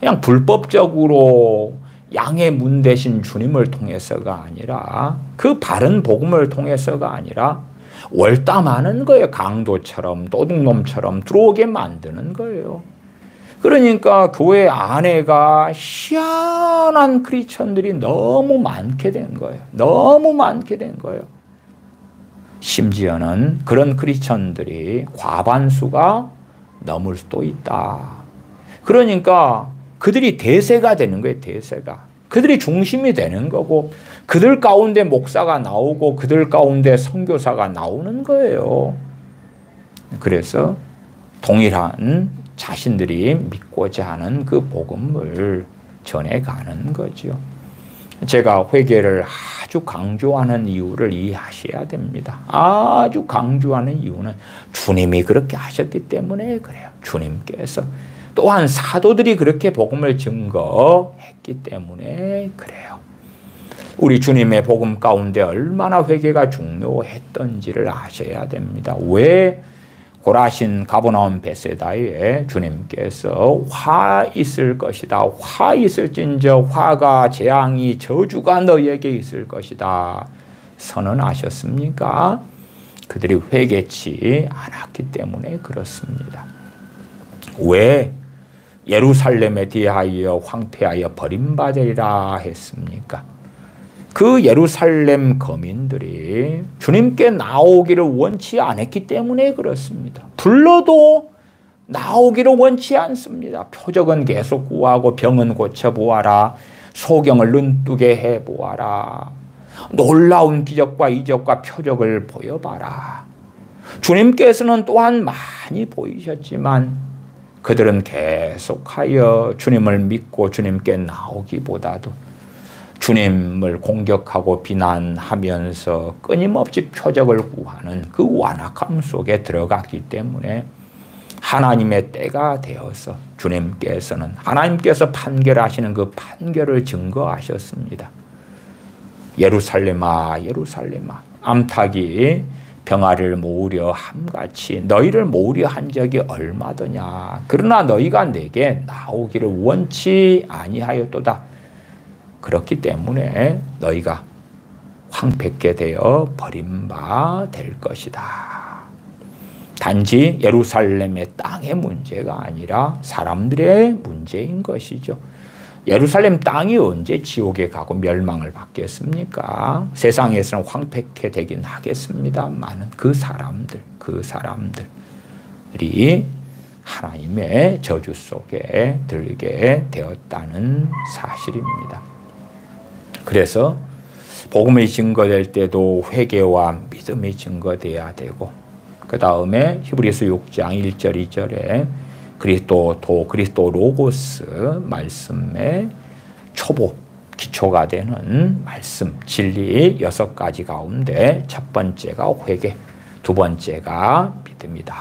그냥 불법적으로 양의 문 대신 주님을 통해서가 아니라, 그 바른 복음을 통해서가 아니라 월담하는 거예요. 강도처럼 도둑놈처럼 들어오게 만드는 거예요. 그러니까 교회 안에가 희한한 크리스천들이 너무 많게 된 거예요. 너무 많게 된 거예요. 심지어는 그런 크리스천들이 과반수가 넘을 수도 있다. 그러니까 그들이 대세가 되는 거예요. 대세가. 그들이 중심이 되는 거고, 그들 가운데 목사가 나오고 그들 가운데 선교사가 나오는 거예요. 그래서 동일한 자신들이 믿고자 하는 그 복음을 전해가는 거죠. 제가 회개를 아주 강조하는 이유를 이해하셔야 됩니다. 아주 강조하는 이유는 주님이 그렇게 하셨기 때문에 그래요. 주님께서. 또한 사도들이 그렇게 복음을 증거했기 때문에 그래요. 우리 주님의 복음 가운데 얼마나 회개가 중요했던지를 아셔야 됩니다. 왜 고라신 가버나움 베세다에 주님께서 화 있을 것이다, 화 있을진저 화가 재앙이 저주가 너희에게 있을 것이다 선언하셨습니까? 그들이 회개치 않았기 때문에 그렇습니다. 왜 예루살렘에 대하여 황폐하여 버림받으리라 했습니까? 그 예루살렘 거민들이 주님께 나오기를 원치 않았기 때문에 그렇습니다. 불러도 나오기를 원치 않습니다. 표적은 계속 구하고 병은 고쳐보아라. 소경을 눈뜨게 해보아라. 놀라운 기적과 이적과 표적을 보여봐라. 주님께서는 또한 많이 보이셨지만 그들은 계속하여 주님을 믿고 주님께 나오기보다도 주님을 공격하고 비난하면서 끊임없이 표적을 구하는 그 완악함 속에 들어갔기 때문에 하나님의 때가 되어서 주님께서는 하나님께서 판결하시는 그 판결을 증거하셨습니다. 예루살렘아 예루살렘아 암탉이 병아리를 모으려 함같이 너희를 모으려 한 적이 얼마더냐. 그러나 너희가 내게 나오기를 원치 아니하였도다. 그렇기 때문에 너희가 황폐케 되어 버림바 될 것이다. 단지 예루살렘의 땅의 문제가 아니라 사람들의 문제인 것이죠. 예루살렘 땅이 언제 지옥에 가고 멸망을 받겠습니까? 세상에서는 황폐케 되긴 하겠습니다만 그 사람들이 하나님의 저주 속에 들게 되었다는 사실입니다. 그래서 복음이 증거될 때도 회개와 믿음이 증거돼야 되고, 그 다음에 히브리서 6장 1절 2절에 그리스도 로고스 말씀의 초보 기초가 되는 말씀 진리 6가지 가운데 첫 번째가 회개, 두 번째가 믿음이다.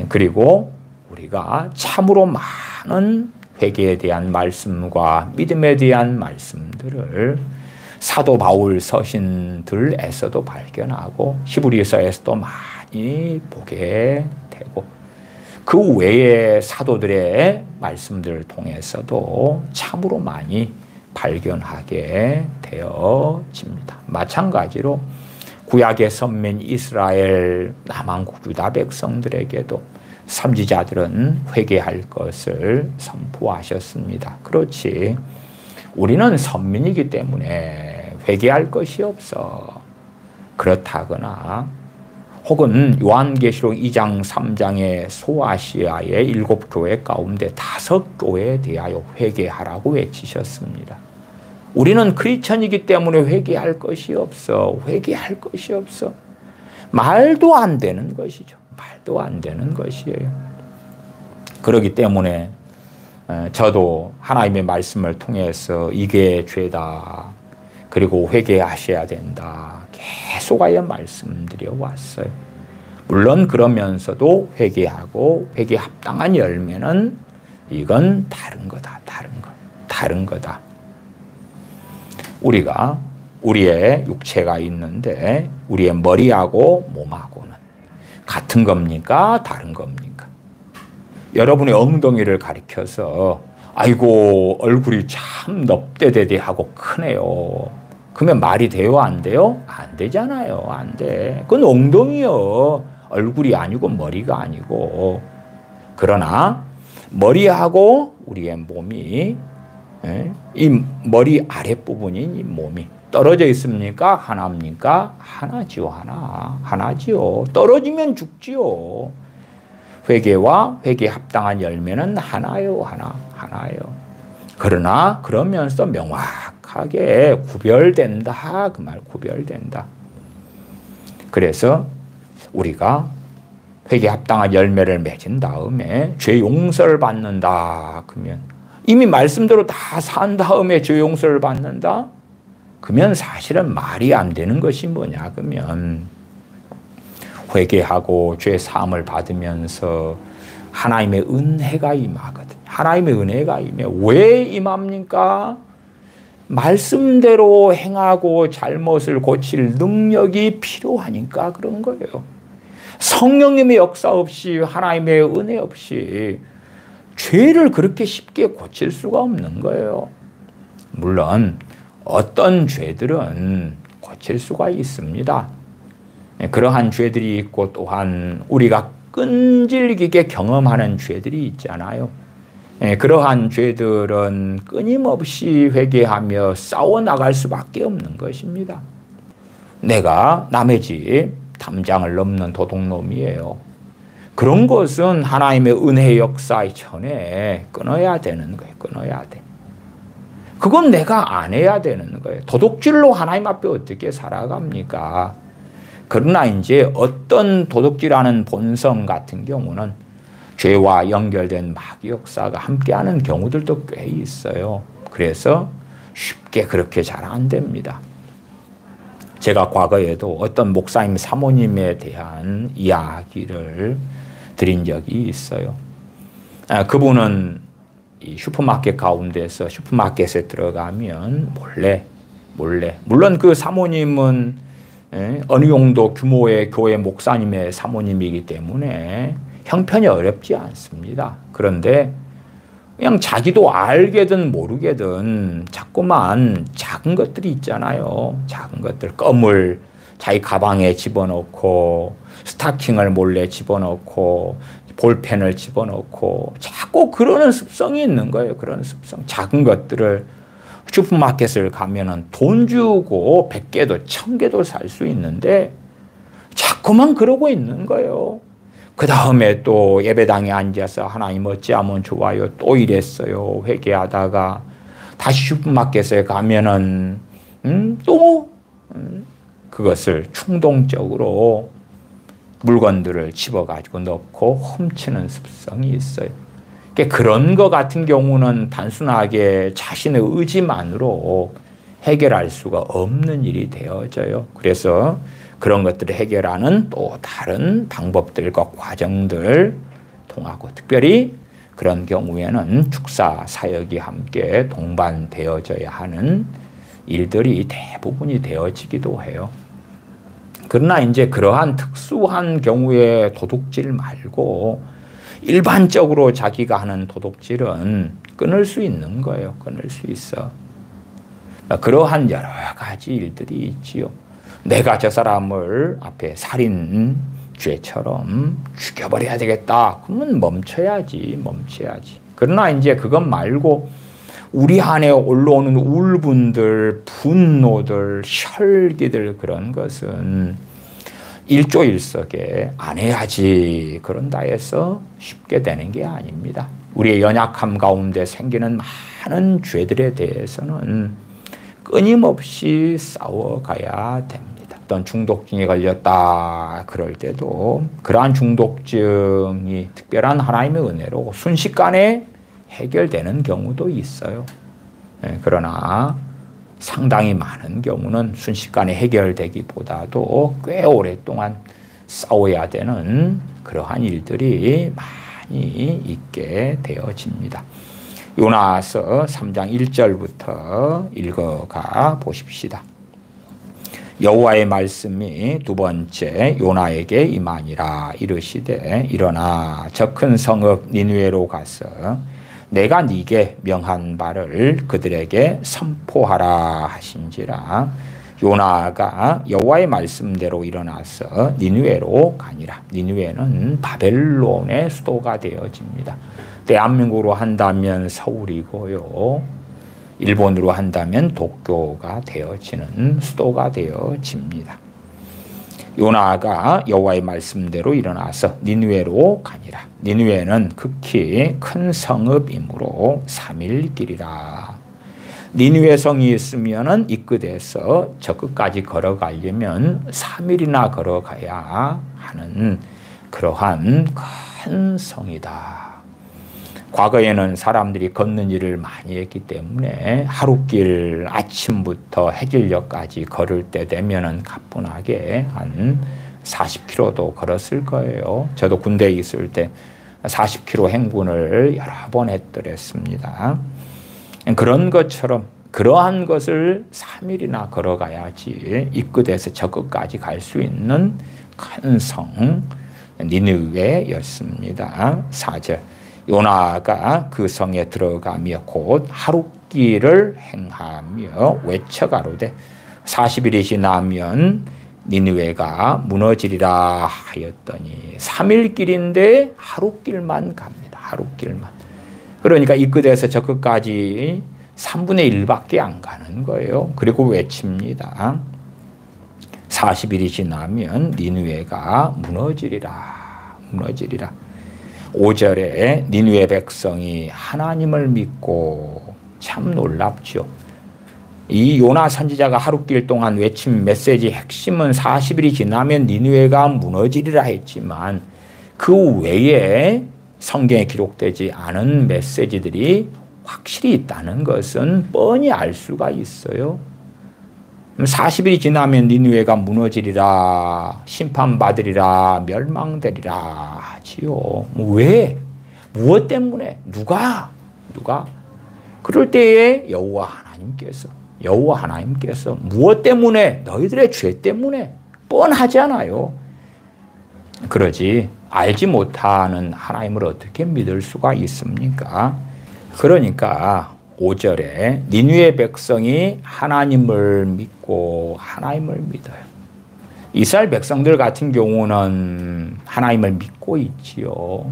그리고 우리가 참으로 많은 회개에 대한 말씀과 믿음에 대한 말씀들을 사도 바울 서신들에서도 발견하고 히브리서에서도 많이 보게 되고, 그 외의 사도들의 말씀들을 통해서도 참으로 많이 발견하게 되어집니다. 마찬가지로 구약의 선민 이스라엘 남한국 유다 백성들에게도 선지자들은 회개할 것을 선포하셨습니다. 그렇지. 우리는 선민이기 때문에 회개할 것이 없어. 그렇다거나 혹은 요한계시록 2장 3장의 소아시아의 7교회 가운데 5교회에 대하여 회개하라고 외치셨습니다. 우리는 크리스천이기 때문에 회개할 것이 없어. 회개할 것이 없어. 말도 안 되는 것이죠. 말도 안 되는 것이에요. 그렇기 때문에 저도 하나님의 말씀을 통해서 이게 죄다. 그리고 회개하셔야 된다. 계속하여 말씀드려 왔어요. 물론 그러면서도 회개하고 회개 합당한 열매는 이건 다른 거다. 다른 거다. 우리가 우리의 육체가 있는데 우리의 머리하고 몸하고는 같은 겁니까? 다른 겁니까? 여러분의 엉덩이를 가리켜서 아이고 얼굴이 참 넙대대대하고 크네요. 그러면 말이 돼요? 안 돼요? 안 되잖아요. 안 돼. 그건 엉덩이요. 얼굴이 아니고 머리가 아니고. 그러나 머리하고 우리의 몸이 이 머리 아랫부분인 이 몸이 떨어져 있습니까? 하나입니까? 하나지요. 하나지요. 떨어지면 죽지요. 회개와 회개에 합당한 열매는 하나요. 하나요. 그러나 그러면서 명확하게 구별된다. 그 말 구별된다. 그래서 우리가 회개에 합당한 열매를 맺은 다음에 죄 용서를 받는다. 그러면 이미 말씀대로 다 산 다음에 죄 용서를 받는다? 그러면 사실은 말이 안 되는 것이 뭐냐? 그러면 회개하고 죄 사함을 받으면서 하나님의 은혜가 임하거든. 하나님의 은혜가 임해. 왜 임합니까? 말씀대로 행하고 잘못을 고칠 능력이 필요하니까 그런 거예요. 성령님의 역사 없이 하나님의 은혜 없이 죄를 그렇게 쉽게 고칠 수가 없는 거예요. 물론 어떤 죄들은 고칠 수가 있습니다. 그러한 죄들이 있고 또한 우리가 끈질기게 경험하는 죄들이 있잖아요. 그러한 죄들은 끊임없이 회개하며 싸워나갈 수밖에 없는 것입니다. 내가 남의 집 담장을 넘는 도둑놈이에요. 그런 것은 하나님의 은혜 역사 전에 끊어야 되는 거예요. 끊어야 돼. 그건 내가 안 해야 되는 거예요. 도둑질로 하나님 앞에 어떻게 살아갑니까? 그러나 이제 어떤 도둑질하는 본성 같은 경우는 죄와 연결된 마귀 역사가 함께하는 경우들도 꽤 있어요. 그래서 쉽게 그렇게 잘 안 됩니다. 제가 과거에도 어떤 목사님 사모님에 대한 이야기를 드린 적이 있어요. 그분은 이 슈퍼마켓 가운데서 슈퍼마켓에 들어가면 몰래 물론 그 사모님은 어느 정도 규모의 교회 목사님의 사모님이기 때문에 형편이 어렵지 않습니다. 그런데 그냥 자기도 알게든 모르게든 자꾸만 작은 것들이 있잖아요. 작은 것들, 껌을 자기 가방에 집어넣고 스타킹을 몰래 집어넣고 볼펜을 집어넣고 자꾸 그러는 습성이 있는 거예요. 그런 습성. 작은 것들을 슈퍼마켓을 가면은 돈 주고 100개도 1000개도 살 수 있는데 자꾸만 그러고 있는 거예요. 그 다음에 또 예배당에 앉아서 하나님 어찌하면 좋아요. 또 이랬어요. 회개하다가 다시 슈퍼마켓에 가면은 또 그것을 충동적으로 물건들을 집어가지고 넣고 훔치는 습성이 있어요. 그런 것 같은 경우는 단순하게 자신의 의지만으로 해결할 수가 없는 일이 되어져요. 그래서 그런 것들을 해결하는 또 다른 방법들과 과정들 통하고 특별히 그런 경우에는 축사 사역이 함께 동반되어져야 하는 일들이 대부분이 되어지기도 해요. 그러나 이제 그러한 특수한 경우에 도둑질 말고 일반적으로 자기가 하는 도둑질은 끊을 수 있는 거예요. 끊을 수 있어. 그러한 여러 가지 일들이 있지요. 내가 저 사람을 앞에 살인 죄처럼 죽여버려야 되겠다. 그러면 멈춰야지. 그러나 이제 그것 말고 우리 안에 올라오는 울분들, 분노들, 혈기들 그런 것은 일조일석에 안 해야지 그런다 해서 쉽게 되는 게 아닙니다. 우리의 연약함 가운데 생기는 많은 죄들에 대해서는 끊임없이 싸워가야 됩니다. 어떤 중독증에 걸렸다 그럴 때도 그러한 중독증이 특별한 하나님의 은혜로 순식간에 해결되는 경우도 있어요. 그러나 상당히 많은 경우는 순식간에 해결되기보다도 꽤 오랫동안 싸워야 되는 그러한 일들이 많이 있게 되어집니다. 요나서 3장 1절부터 읽어가 보십시다. 여호와의 말씀이 두 번째 요나에게 임하니라. 이르시되 일어나 저 큰 성읍 니느웨로 가서 내가 네게 명한 바를 그들에게 선포하라 하신지라. 요나가 여호와의 말씀대로 일어나서 니느웨로 가니라. 니느웨는 바벨론의 수도가 되어집니다. 대한민국으로 한다면 서울이고요. 일본으로 한다면 도쿄가 되어지는 수도가 되어집니다. 요나가 여호와의 말씀대로 일어나서 니느웨로 가니라. 니느웨는 극히 큰 성읍이므로 3일 길이라. 니느웨 성이 있으면은 이 끝에서 저 끝까지 걸어가려면 3일이나 걸어가야 하는 그러한 큰 성이다. 과거에는 사람들이 걷는 일을 많이 했기 때문에 하루길 아침부터 해질녘까지 걸을 때 되면은 가뿐하게 한 40km도 걸었을 거예요. 저도 군대에 있을 때 40km 행군을 여러 번 했더랬습니다. 그런 것처럼 그러한 것을 3일이나 걸어가야지 이 끝에서 저 끝까지 갈 수 있는 큰 성 니느웨였습니다. 4절 요나가 그 성에 들어가며 곧 하룻길을 행하며 외쳐가로되 40일이 지나면 니느웨가 무너지리라 하였더니 3일 길인데 하룻길만 갑니다. 하룻길만. 그러니까 이 끝에서 저 끝까지 3분의 1밖에 안 가는 거예요. 그리고 외칩니다. 40일이 지나면 니느웨가 무너지리라. 무너지리라. 5절에 니느웨 백성이 하나님을 믿고 참 놀랍죠. 이 요나 선지자가 하룻길 동안 외친 메시지 핵심은 40일이 지나면 니느웨가 무너지리라 했지만 그 외에 성경에 기록되지 않은 메시지들이 확실히 있다는 것은 뻔히 알 수가 있어요. 40일이 지나면 니느웨가 무너지리라, 심판받으리라, 멸망되리라 하지요. 왜? 무엇 때문에? 누가? 그럴 때에 여호와 하나님께서 무엇 때문에? 너희들의 죄 때문에. 뻔하잖아요. 그러지 알지 못하는 하나님을 어떻게 믿을 수가 있습니까? 그러니까 5절에 니느웨 백성이 하나님을 믿고 하나님을 믿어요. 이스라엘 백성들 같은 경우는 하나님을 믿고 있지요.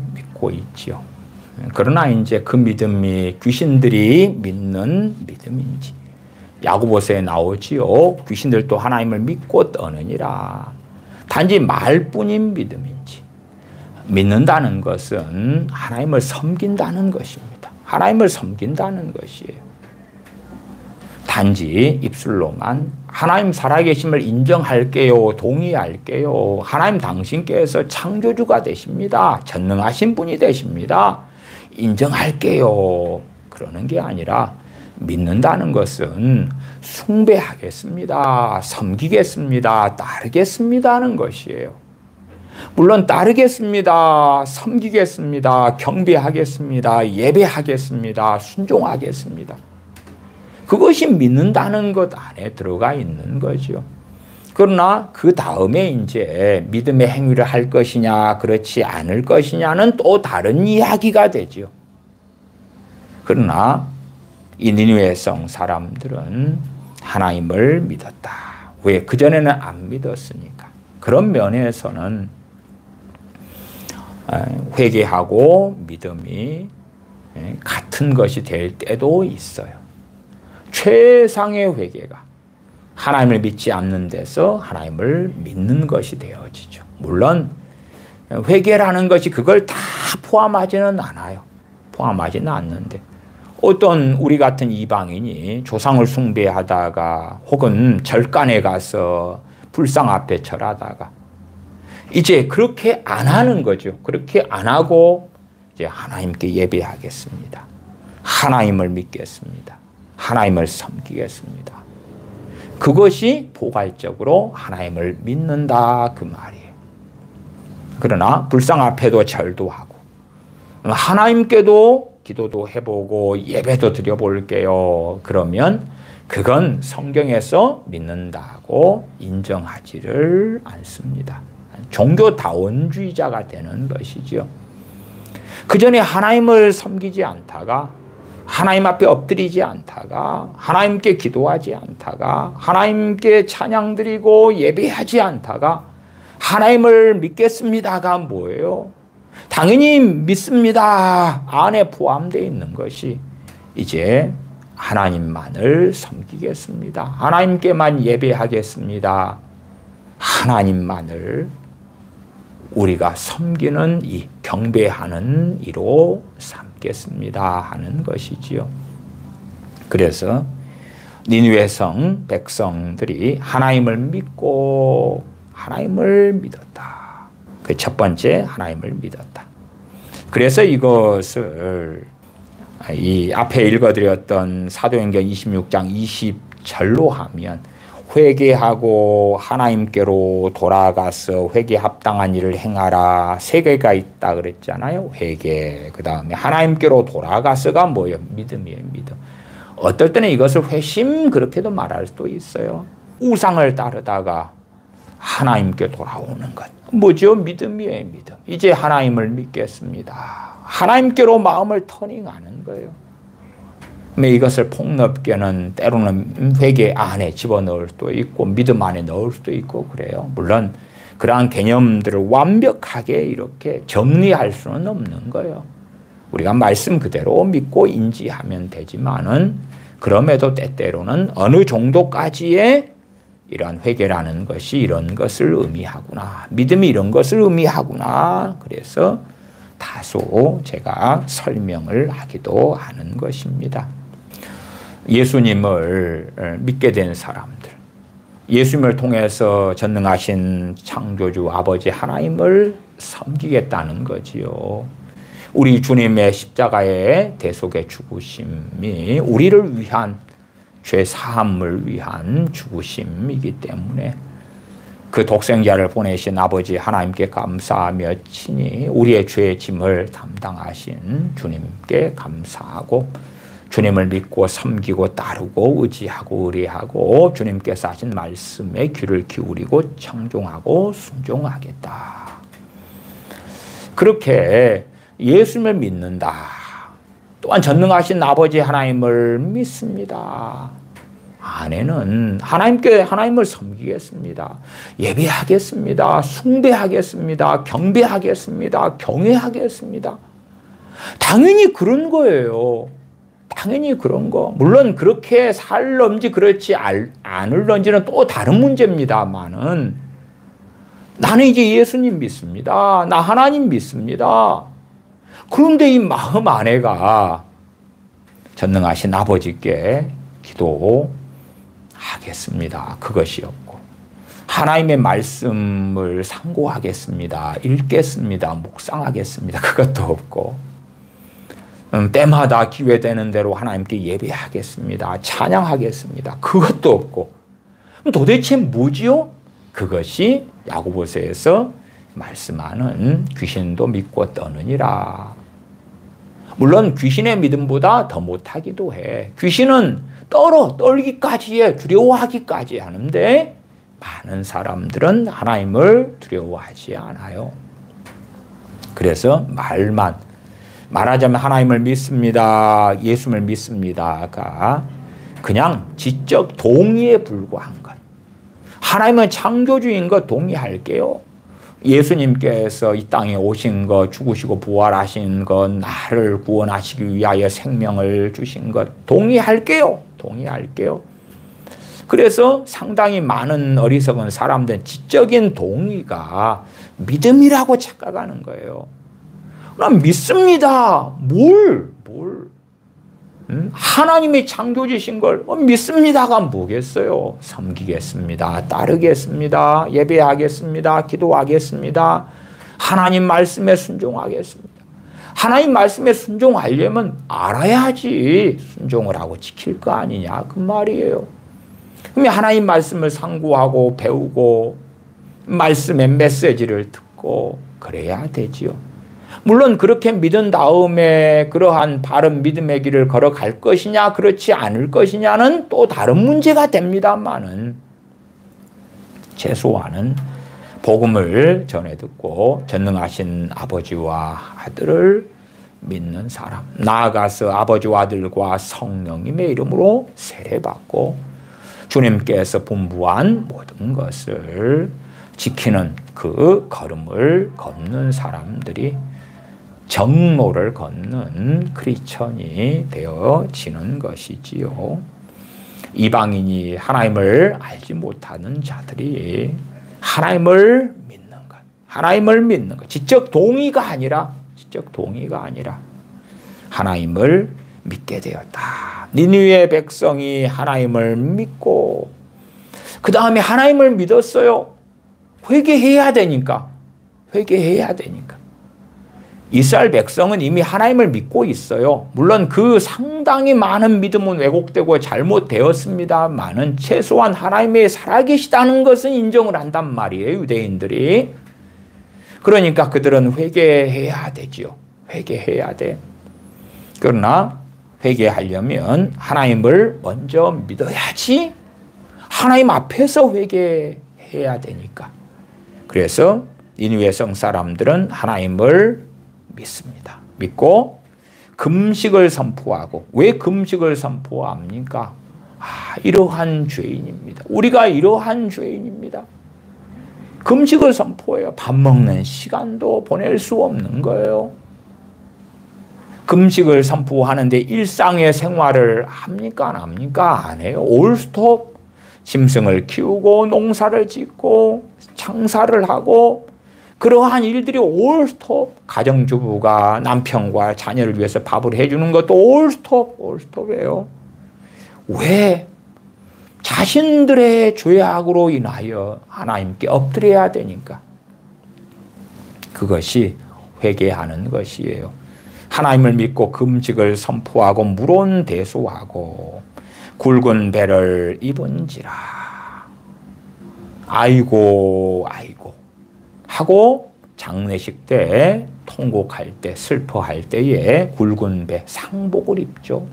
그러나 이제 그 믿음이 귀신들이 믿는 믿음인지 야고보서에 나오지요. 귀신들도 하나님을 믿고 떠느니라. 단지 말뿐인 믿음인지. 믿는다는 것은 하나님을 섬긴다는 것입니다. 하나님을 섬긴다는 것이에요. 단지 입술로만 하나님 살아계심을 인정할게요. 동의할게요. 하나님 당신께서 창조주가 되십니다. 전능하신 분이 되십니다. 인정할게요. 그러는 게 아니라 믿는다는 것은 숭배하겠습니다. 섬기겠습니다. 따르겠습니다 하는 것이에요. 물론 따르겠습니다. 섬기겠습니다. 경배하겠습니다. 예배하겠습니다. 순종하겠습니다. 그것이 믿는다는 것 안에 들어가 있는 거죠. 그러나 그 다음에 이제 믿음의 행위를 할 것이냐 그렇지 않을 것이냐는 또 다른 이야기가 되죠. 그러나 이 니느웨 성 사람들은 하나님을 믿었다. 왜? 그전에는 안 믿었으니까. 그런 면에서는 회개하고 믿음이 같은 것이 될 때도 있어요. 최상의 회개가 하나님을 믿지 않는 데서 하나님을 믿는 것이 되어지죠. 물론 회개라는 것이 그걸 다 포함하지는 않아요. 포함하지는 않는데 어떤 우리 같은 이방인이 조상을 숭배하다가 혹은 절간에 가서 불상 앞에 절하다가 이제 그렇게 안 하는 거죠. 그렇게 안 하고 이제 하나님께 예배하겠습니다. 하나님을 믿겠습니다. 하나님을 섬기겠습니다. 그것이 포괄적으로 하나님을 믿는다 그 말이에요. 그러나 불상 앞에도 절도 하고 하나님께도 기도도 해보고 예배도 드려볼게요. 그러면 그건 성경에서 믿는다고 인정하지를 않습니다. 종교다원주의자가 되는 것이죠. 그 전에 하나님을 섬기지 않다가 하나님 앞에 엎드리지 않다가 하나님께 기도하지 않다가 하나님께 찬양 드리고 예배하지 않다가 하나님을 믿겠습니다가 뭐예요? 당연히 믿습니다 안에 포함되어 있는 것이 이제 하나님만을 섬기겠습니다. 하나님께만 예배하겠습니다. 하나님만을 우리가 섬기는 이 경배하는 이로 삼겠습니다 하는 것이지요. 그래서 니느웨 성 백성들이 하나님을 믿고 하나님을 믿었다. 그 첫 번째 하나님을 믿었다. 그래서 이것을 이 앞에 읽어드렸던 사도행전 26장 20절로 하면 회개하고 하나님께로 돌아가서 회개 합당한 일을 행하라. 세 개가 있다 그랬잖아요. 회개. 그 다음에 하나님께로 돌아가서가 뭐예요? 믿음이에요. 믿음. 어떨 때는 이것을 회심 그렇게도 말할 수도 있어요. 우상을 따르다가 하나님께 돌아오는 것. 뭐죠? 믿음이에요. 믿음. 이제 하나님을 믿겠습니다. 하나님께로 마음을 터닝하는 거예요. 이것을 폭넓게는 때로는 회개 안에 집어넣을 수도 있고 믿음 안에 넣을 수도 있고 그래요. 물론 그러한 개념들을 완벽하게 이렇게 정리할 수는 없는 거예요. 우리가 말씀 그대로 믿고 인지하면 되지만은 그럼에도 때때로는 어느 정도까지의 이런 회개라는 것이 이런 것을 의미하구나. 믿음이 이런 것을 의미하구나. 그래서 다소 제가 설명을 하기도 하는 것입니다. 예수님을 믿게 된 사람들, 예수님을 통해서 전능하신 창조주 아버지 하나님을 섬기겠다는 거지요. 우리 주님의 십자가의 대속의 죽으심이 우리를 위한 죄 사함을 위한 죽으심이기 때문에 그 독생자를 보내신 아버지 하나님께 감사하며 친히 우리의 죄의 짐을 담당하신 주님께 감사하고 주님을 믿고 섬기고 따르고 의지하고 의뢰하고 주님께서 하신 말씀에 귀를 기울이고 청종하고 순종하겠다. 그렇게 예수님을 믿는다. 또한 전능하신 아버지 하나님을 믿습니다. 아내는 하나님을 섬기겠습니다. 예배하겠습니다. 숭배하겠습니다. 경배하겠습니다. 경외하겠습니다. 당연히 그런 거예요. 당연히 그런 거. 물론 그렇게 살런지 그렇지 않을런지는 또 다른 문제입니다만은 나는 이제 예수님 믿습니다. 나 하나님 믿습니다. 그런데 이 마음 안에가 전능하신 아버지께 기도하겠습니다. 그것이 없고 하나님의 말씀을 상고하겠습니다. 읽겠습니다. 묵상하겠습니다. 그것도 없고 때마다 기회되는 대로 하나님께 예배하겠습니다. 찬양하겠습니다. 그것도 없고 도대체 뭐지요? 그것이 야고보서에서 말씀하는 귀신도 믿고 떠느니라. 물론 귀신의 믿음보다 더 못하기도 해. 귀신은 떨기까지 해. 두려워하기까지 하는데 많은 사람들은 하나님을 두려워하지 않아요. 그래서 말하자면 하나님을 믿습니다. 예수님을 믿습니다가 그냥 지적 동의에 불과한 것. 하나님은 창조주인 것 동의할게요. 예수님께서 이 땅에 오신 것, 죽으시고 부활하신 것, 나를 구원하시기 위하여 생명을 주신 것 동의할게요. 동의할게요. 그래서 상당히 많은 어리석은 사람들은 지적인 동의가 믿음이라고 착각하는 거예요. 난 믿습니다. 뭘? 하나님이 창조주신 걸 믿습니다가 뭐겠어요? 섬기겠습니다. 따르겠습니다. 예배하겠습니다. 기도하겠습니다. 하나님 말씀에 순종하겠습니다. 하나님 말씀에 순종하려면 알아야지 순종을 하고 지킬 거 아니냐 그 말이에요. 그러면 하나님 말씀을 상고하고 배우고 말씀의 메시지를 듣고 그래야 되지요. 물론 그렇게 믿은 다음에 그러한 바른 믿음의 길을 걸어갈 것이냐 그렇지 않을 것이냐는 또 다른 문제가 됩니다만은 최소한은 복음을 전해 듣고 전능하신 아버지와 아들을 믿는 사람, 나아가서 아버지와 아들과 성령님의 이름으로 세례받고 주님께서 분부한 모든 것을 지키는 그 걸음을 걷는 사람들이 정로를 걷는 크리스천이 되어지는 것이지요. 이방인이 하나님을 알지 못하는 자들이 하나님을 믿는 것, 지적 동의가 아니라 하나님을 믿게 되었다. 니느웨 백성이 하나님을 믿고 그 다음에 하나님을 믿었어요. 회개해야 되니까. 이스라엘 백성은 이미 하나님을 믿고 있어요. 물론 그 상당히 많은 믿음은 왜곡되고 잘못되었습니다만은 최소한 하나님이 살아계시다는 것은 인정을 한단 말이에요. 유대인들이. 그러니까 그들은 회개해야 되지요. 회개해야 돼. 그러나 회개하려면 하나님을 먼저 믿어야지 하나님 앞에서 회개해야 되니까. 그래서 니느웨 성 사람들은 하나님을 믿습니다. 믿고 금식을 선포하고, 왜 금식을 선포합니까? 이러한 죄인입니다. 우리가 이러한 죄인입니다. 금식을 선포해요. 밥 먹는 시간도 보낼 수 없는 거예요. 금식을 선포하는데 일상의 생활을 합니까? 안 합니까? 안 해요. 올스톱. 짐승을 키우고 농사를 짓고 장사를 하고 그러한 일들이 올스톱. 가정주부가 남편과 자녀를 위해서 밥을 해주는 것도 올스톱이에요. 왜? 자신들의 죄악으로 인하여 하나님께 엎드려야 되니까. 그것이 회개하는 것이에요. 하나님을 믿고 금식을 선포하고 물온대소하고 굵은 배를 입은지라. 아이고 하고 장례식 때 통곡할 때 슬퍼할 때에 굵은 배 상복을 입죠.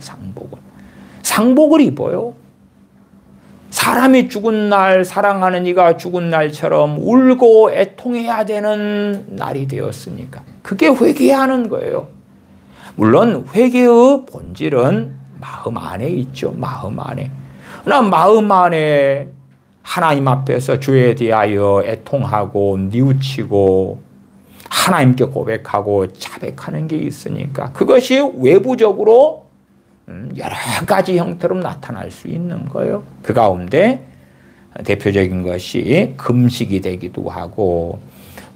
상복을 입어요. 사람이 죽은 날, 사랑하는 이가 죽은 날처럼 울고 애통해야 되는 날이 되었으니까 그게 회개하는 거예요. 물론 회개의 본질은 마음 안에 있죠. 마음 안에. 그러나 마음 안에 하나님 앞에서 죄에 대하여 애통하고 뉘우치고 하나님께 고백하고 자백하는 게 있으니까 그것이 외부적으로 여러 가지 형태로 나타날 수 있는 거예요. 그 가운데 대표적인 것이 금식이 되기도 하고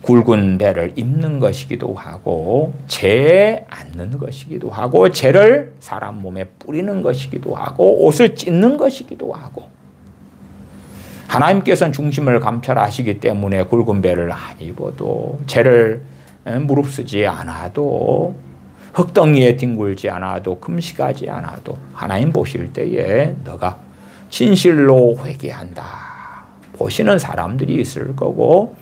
굵은 배를 입는 것이기도 하고 죄에 앉는 것이기도 하고 죄를 사람 몸에 뿌리는 것이기도 하고 옷을 찢는 것이기도 하고 하나님께서는 중심을 감찰하시기 때문에 굵은 배를 안 입어도 죄를 무릅쓰지 않아도 흙덩이에 뒹굴지 않아도 금식하지 않아도 하나님 보실 때에 너가 진실로 회개한다 보시는 사람들이 있을 거고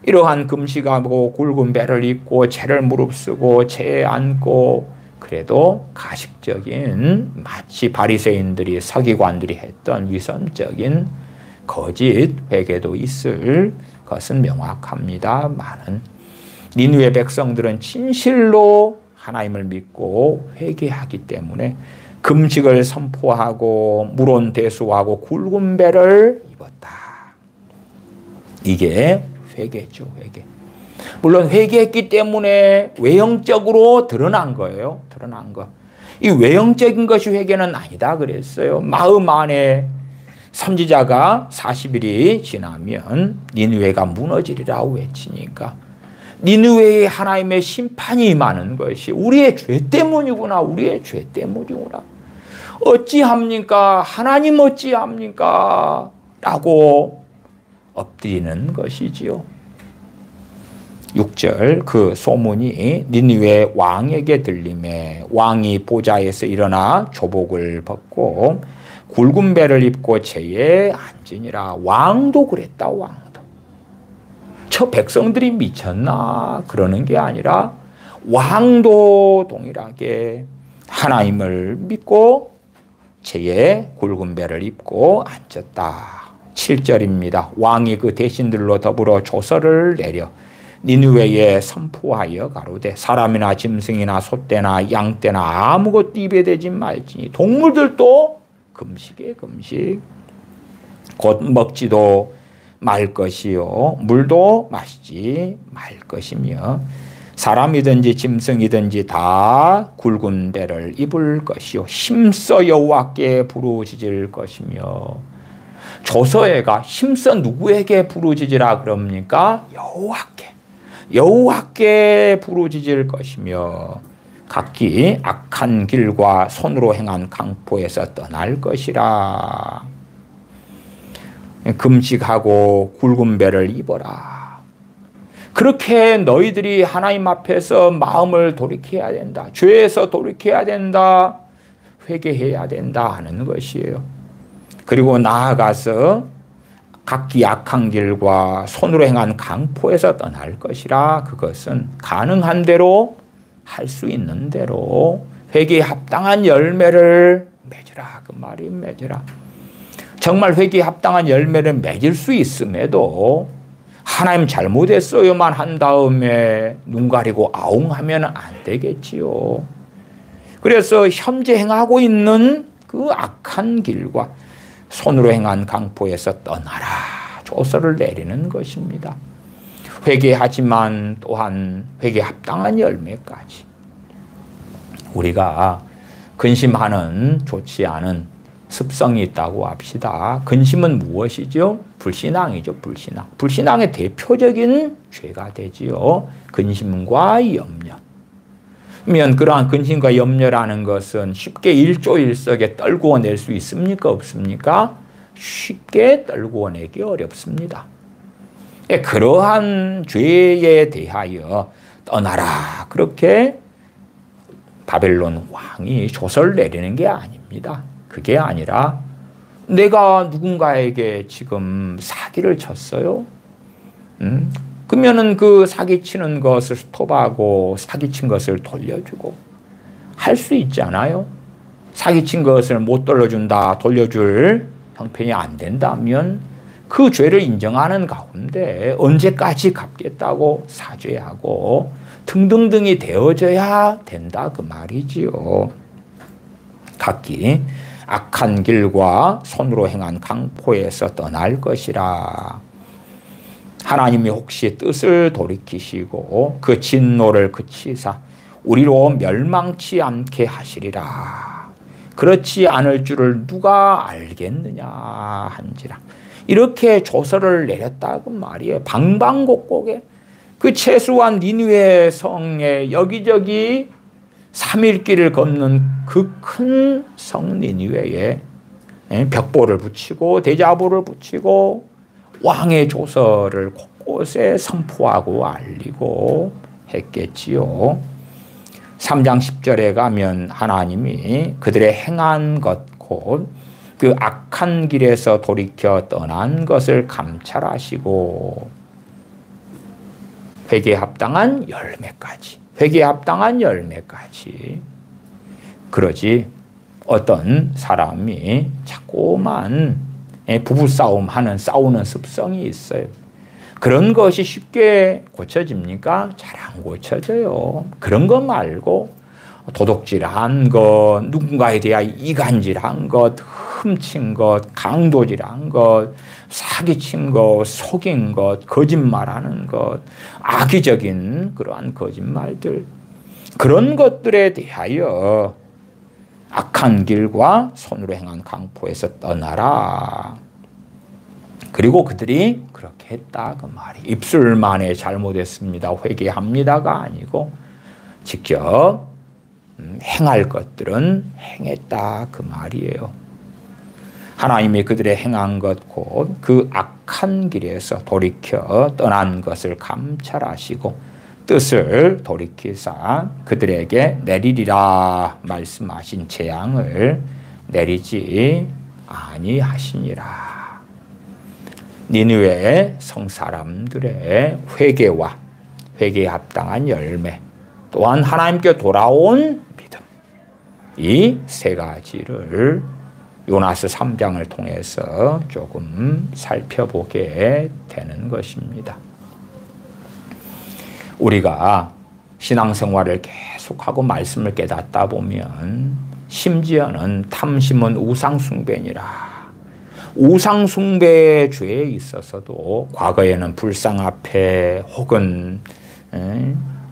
이러한 금식하고 굵은 배를 입고 죄를 무릅쓰고 죄에 앉고 그래도 가식적인 마치 바리새인들이 서기관들이 했던 위선적인 거짓 회개도 있을 것은 명확합니다만은 니느웨 백성들은 진실로 하나님을 믿고 회개하기 때문에 금식을 선포하고 물온대소하고 굵은 배를 입었다. 이게 회개죠. 회개. 물론 회개했기 때문에 외형적으로 드러난 거예요. 드러난 거. 이 외형적인 것이 회개는 아니다 그랬어요. 마음 안에 선지자가 40일이 지나면 니느웨가 무너지리라 외치니까 니느웨에 하나님의 심판이 임하는 것이 우리의 죄 때문이구나. 우리의 죄 때문이구나. 어찌합니까? 하나님 어찌합니까? 라고 엎드리는 것이지요. 6절 그 소문이 니느웨 왕에게 들림에 왕이 보좌에서 일어나 조복을 벗고 굵은 배를 입고 제에 앉으니라. 왕도 그랬다. 왕도. 저 백성들이 미쳤나 그러는 게 아니라 왕도 동일하게 하나님을 믿고 제에 굵은 배를 입고 앉았다. 7절입니다. 왕이 그 대신들로 더불어 조서를 내려 니느웨에 선포하여 가로되 사람이나 짐승이나 소떼나 양떼나 아무것도 입에 대지 말지니 동물들도 금식에 금식 곧 먹지도 말 것이요 물도 마시지 말 것이며 사람이든지 짐승이든지 다 굵은 배를 입을 것이요 힘써 여호와께 부르짖을 것이며 조서에가 힘써 누구에게 부르짖으라 그럽니까? 여호와께 부르짖을 것이며 각기 악한 길과 손으로 행한 강포에서 떠날 것이라. 금식하고 굵은 배를 입어라. 그렇게 너희들이 하나님 앞에서 마음을 돌이켜야 된다. 죄에서 돌이켜야 된다. 회개해야 된다 하는 것이에요. 그리고 나아가서 각기 악한 길과 손으로 행한 강포에서 떠날 것이라. 그것은 가능한 대로 할 수 있는 대로 회개에 합당한 열매를 맺으라. 그 말이 맺으라. 정말 회개에 합당한 열매를 맺을 수 있음에도 하나님 잘못했어요만 한 다음에 눈 가리고 아웅하면 안 되겠지요. 그래서 현재 행하고 있는 그 악한 길과 손으로 행한 강포에서 떠나라. 조서를 내리는 것입니다. 회개하지만 또한 회개에 합당한 열매까지. 우리가 근심하는 좋지 않은 습성이 있다고 합시다. 근심은 무엇이죠? 불신앙이죠. 불신앙. 불신앙의 대표적인 죄가 되지요. 근심과 염려. 그러면 그러한 근심과 염려라는 것은 쉽게 일조일석에 떨구어 낼 수 있습니까? 없습니까? 쉽게 떨구어 내기 어렵습니다. 그러한 죄에 대하여 떠나라. 그렇게 바벨론 왕이 조서를 내리는 게 아닙니다. 그게 아니라 내가 누군가에게 지금 사기를 쳤어요. 그러면은 그 사기치는 것을 스톱하고 사기친 것을 돌려주고 할 수 있잖아요. 사기친 것을 못 돌려준다, 돌려줄 형편이 안 된다면 그 죄를 인정하는 가운데 언제까지 갚겠다고 사죄하고 등등등이 되어져야 된다 그 말이지요. 각기 악한 길과 손으로 행한 강포에서 떠날 것이라. 하나님이 혹시 뜻을 돌이키시고 그 진노를 그치사 우리로 멸망치 않게 하시리라. 그렇지 않을 줄을 누가 알겠느냐 한지라. 이렇게 조서를 내렸다고 말이에요. 방방곡곡에 그 최소한 니느웨 성에 여기저기 3일길을 걷는 그 큰 성 니느웨에 벽보를 붙이고 대자보를 붙이고 왕의 조서를 곳곳에 선포하고 알리고 했겠지요. 3장 10절에 가면 하나님이 그들의 행한 것 곧 그 악한 길에서 돌이켜 떠난 것을 감찰하시고 회개에 합당한 열매까지, 회개에 합당한 열매까지. 그러지 어떤 사람이 자꾸만 부부싸움 하는 싸우는 습성이 있어요. 그런 것이 쉽게 고쳐집니까? 잘 안 고쳐져요. 그런 거 말고 도둑질한 것, 누군가에 대한 이간질한 것, 훔친 것, 강도질한 것, 사기친 것, 속인 것, 거짓말하는 것, 악의적인 그러한 거짓말들, 그런 것들에 대하여 악한 길과 손으로 행한 강포에서 떠나라. 그리고 그들이 그렇게 했다 그 말이. 입술만에 잘못했습니다, 회개합니다가 아니고 직접 행할 것들은 행했다 그 말이에요. 하나님이 그들의 행한 것 곧 그 악한 길에서 돌이켜 떠난 것을 감찰하시고 뜻을 돌이키사 그들에게 내리리라 말씀하신 재앙을 내리지 아니하시니라. 니느웨의 성사람들의 회개와 회개에 합당한 열매, 또한 하나님께 돌아온 믿음, 이 세 가지를 요나스 3장을 통해서 조금 살펴보게 되는 것입니다. 우리가 신앙생활을 계속하고 말씀을 깨닫다 보면 심지어는 탐심은 우상숭배니라. 우상숭배의 죄에 있어서도 과거에는 불상 앞에 혹은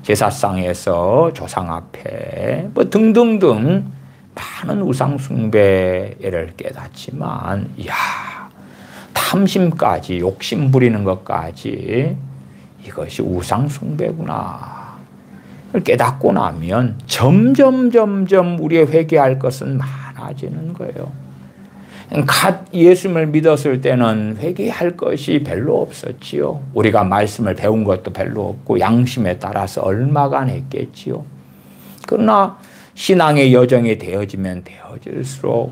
제사상에서 조상 앞에 뭐 등등등 많은 우상숭배를 깨닫지만, 이야, 탐심까지, 욕심 부리는 것까지 이것이 우상숭배구나 깨닫고 나면 점점 우리의 회개할 것은 많아지는 거예요. 갓 예수님을 믿었을 때는 회개할 것이 별로 없었지요. 우리가 말씀을 배운 것도 별로 없고 양심에 따라서 얼마간 했겠지요. 그러나 신앙의 여정이 되어지면 되어질수록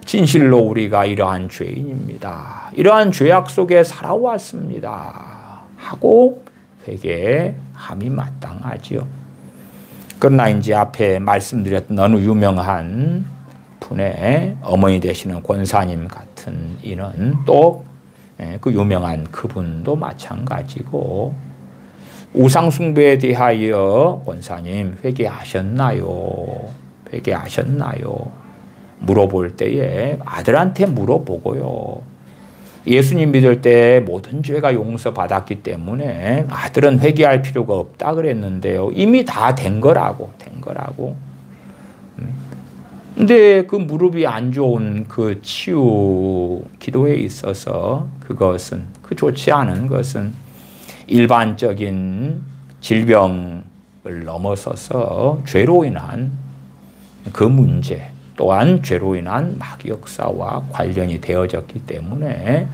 진실로 우리가 이러한 죄인입니다, 이러한 죄악 속에 살아왔습니다 하고 회개함이 마땅하지요. 그러나 이제 앞에 말씀드렸던 어느 유명한 분의 어머니 되시는 권사님 같은 이는 또 그 유명한 그분도 마찬가지고, 우상숭배에 대하여 권사님 회개하셨나요? 회개하셨나요? 물어볼 때에 아들한테 물어보고요. 예수님 믿을 때 모든 죄가 용서받았기 때문에 아들은 회개할 필요가 없다 그랬는데요. 이미 다 된 거라고. 근데 그 무릎이 안 좋은 그 치유 기도에 있어서 그것은, 그 좋지 않은 것은 일반적인 질병을 넘어서서 죄로 인한 그 문제, 또한 죄로 인한 마귀역사와 관련이 되어졌기 때문에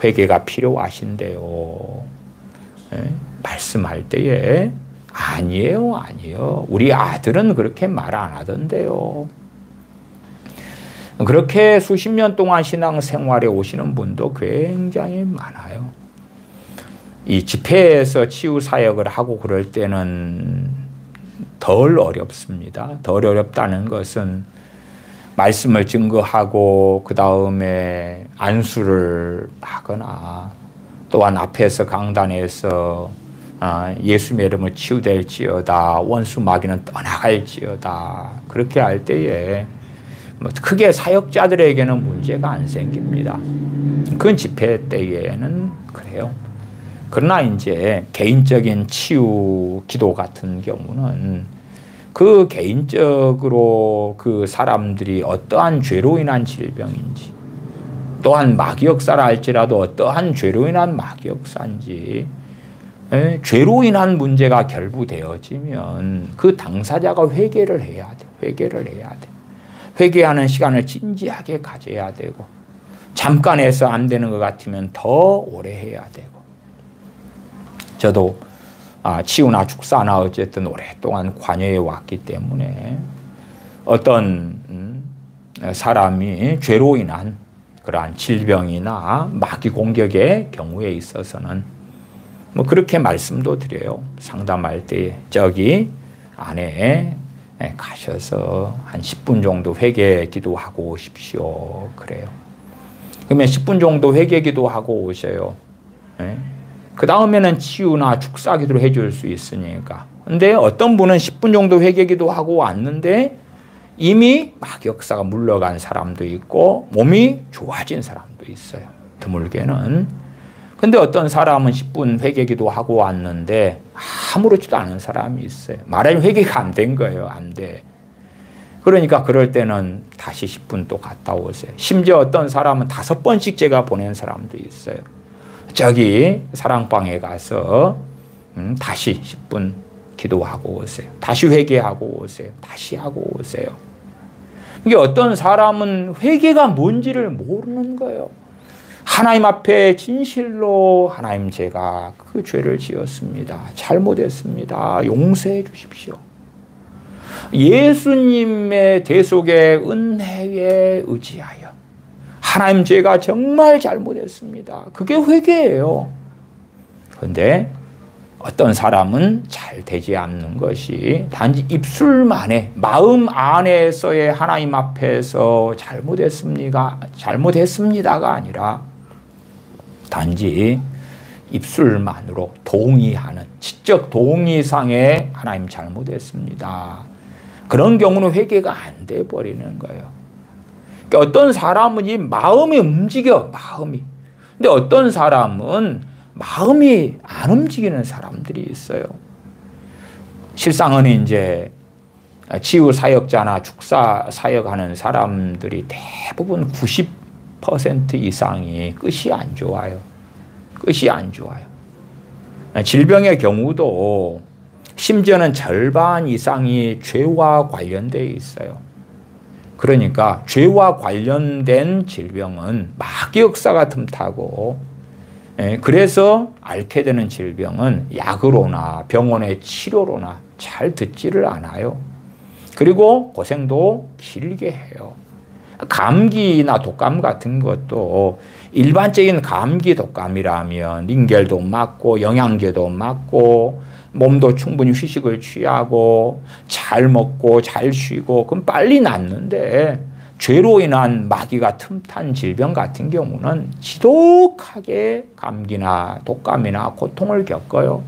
회개가 필요하신데요. 말씀할 때에 아니에요. 우리 아들은 그렇게 말 안 하던데요. 그렇게 수십 년 동안 신앙생활에 오시는 분도 굉장히 많아요. 이 집회에서 치유 사역을 하고 그럴 때는 덜 어렵습니다. 덜 어렵다는 것은 말씀을 증거하고 그 다음에 안수를 하거나, 또한 앞에서 강단에서 예수님의 이름을 치유될지어다, 원수 마귀는 떠나갈지어다, 그렇게 할 때에 크게 사역자들에게는 문제가 안 생깁니다. 그 집회 때에는 그래요. 그러나 이제 개인적인 치유 기도 같은 경우는 그 개인적으로 그 사람들이 어떠한 죄로 인한 질병인지, 또한 마귀 역사라 할지라도 어떠한 죄로 인한 마귀 역사인지, 죄로 인한 문제가 결부되어지면 그 당사자가 회개를 해야 돼. 회개하는 시간을 진지하게 가져야 되고, 잠깐 해서 안 되는 것 같으면 더 오래 해야 되고. 저도 치유나 축사나 어쨌든 오랫동안 관여해 왔기 때문에 어떤 사람이 죄로 인한 그러한 질병이나 마귀 공격의 경우에 있어서는 뭐 그렇게 말씀도 드려요. 상담할 때 저기 안에 가셔서 한 10분 정도 회개 기도하고 오십시오. 그래요. 그러면 10분 정도 회개 기도하고 오셔요. 그 다음에는 치유나 축사 기도를 해줄 수 있으니까. 근데 어떤 분은 10분 정도 회개 기도하고 왔는데 이미 막역사가 물러간 사람도 있고 몸이 좋아진 사람도 있어요. 드물게는. 근데 어떤 사람은 10분 회개기도 하고 왔는데 아무렇지도 않은 사람이 있어요. 말하자면 회개가 안 된 거예요. 안 돼. 그러니까 그럴 때는 다시 10분 또 갔다 오세요. 심지어 어떤 사람은 5번씩 제가 보낸 사람도 있어요. 저기 사랑방에 가서 다시 10분 기도하고 오세요. 다시 회개하고 오세요. 다시 하고 오세요. 이게 어떤 사람은 회개가 뭔지를 모르는 거예요. 하나님 앞에 진실로 하나님 제가 그 죄를 지었습니다. 잘못했습니다. 용서해 주십시오. 예수님의 대속의 은혜에 의지하여 하나님 제가 정말 잘못했습니다. 그게 회개예요. 그런데 어떤 사람은 잘 되지 않는 것이 단지 입술만에 마음 안에서의 하나님 앞에서 잘못했습니다가 아니라 단지 입술만으로 동의하는 지적 동의상의 하나님 잘못했습니다. 그런 경우는 회개가 안 돼 버리는 거예요. 그러니까 어떤 사람은 이 마음이 움직여, 마음이. 근데 어떤 사람은 마음이 안 움직이는 사람들이 있어요. 실상은 이제 치유 사역자나 축사 사역하는 사람들이 대부분 90% 이상이 끝이 안 좋아요. 끝이 안 좋아요. 질병의 경우도 심지어는 절반 이상이 죄와 관련되어 있어요. 그러니까 죄와 관련된 질병은 마귀 역사가 틈타고, 그래서 앓게 되는 질병은 약으로나 병원의 치료로나 잘 듣지를 않아요. 그리고 고생도 길게 해요. 감기나 독감 같은 것도 일반적인 감기 독감이라면 링겔도 맞고 영양제도 맞고 몸도 충분히 휴식을 취하고 잘 먹고 잘 쉬고 그럼 빨리 낫는데, 죄로 인한 마귀가 틈탄 질병 같은 경우는 지독하게 감기나 독감이나 고통을 겪어요.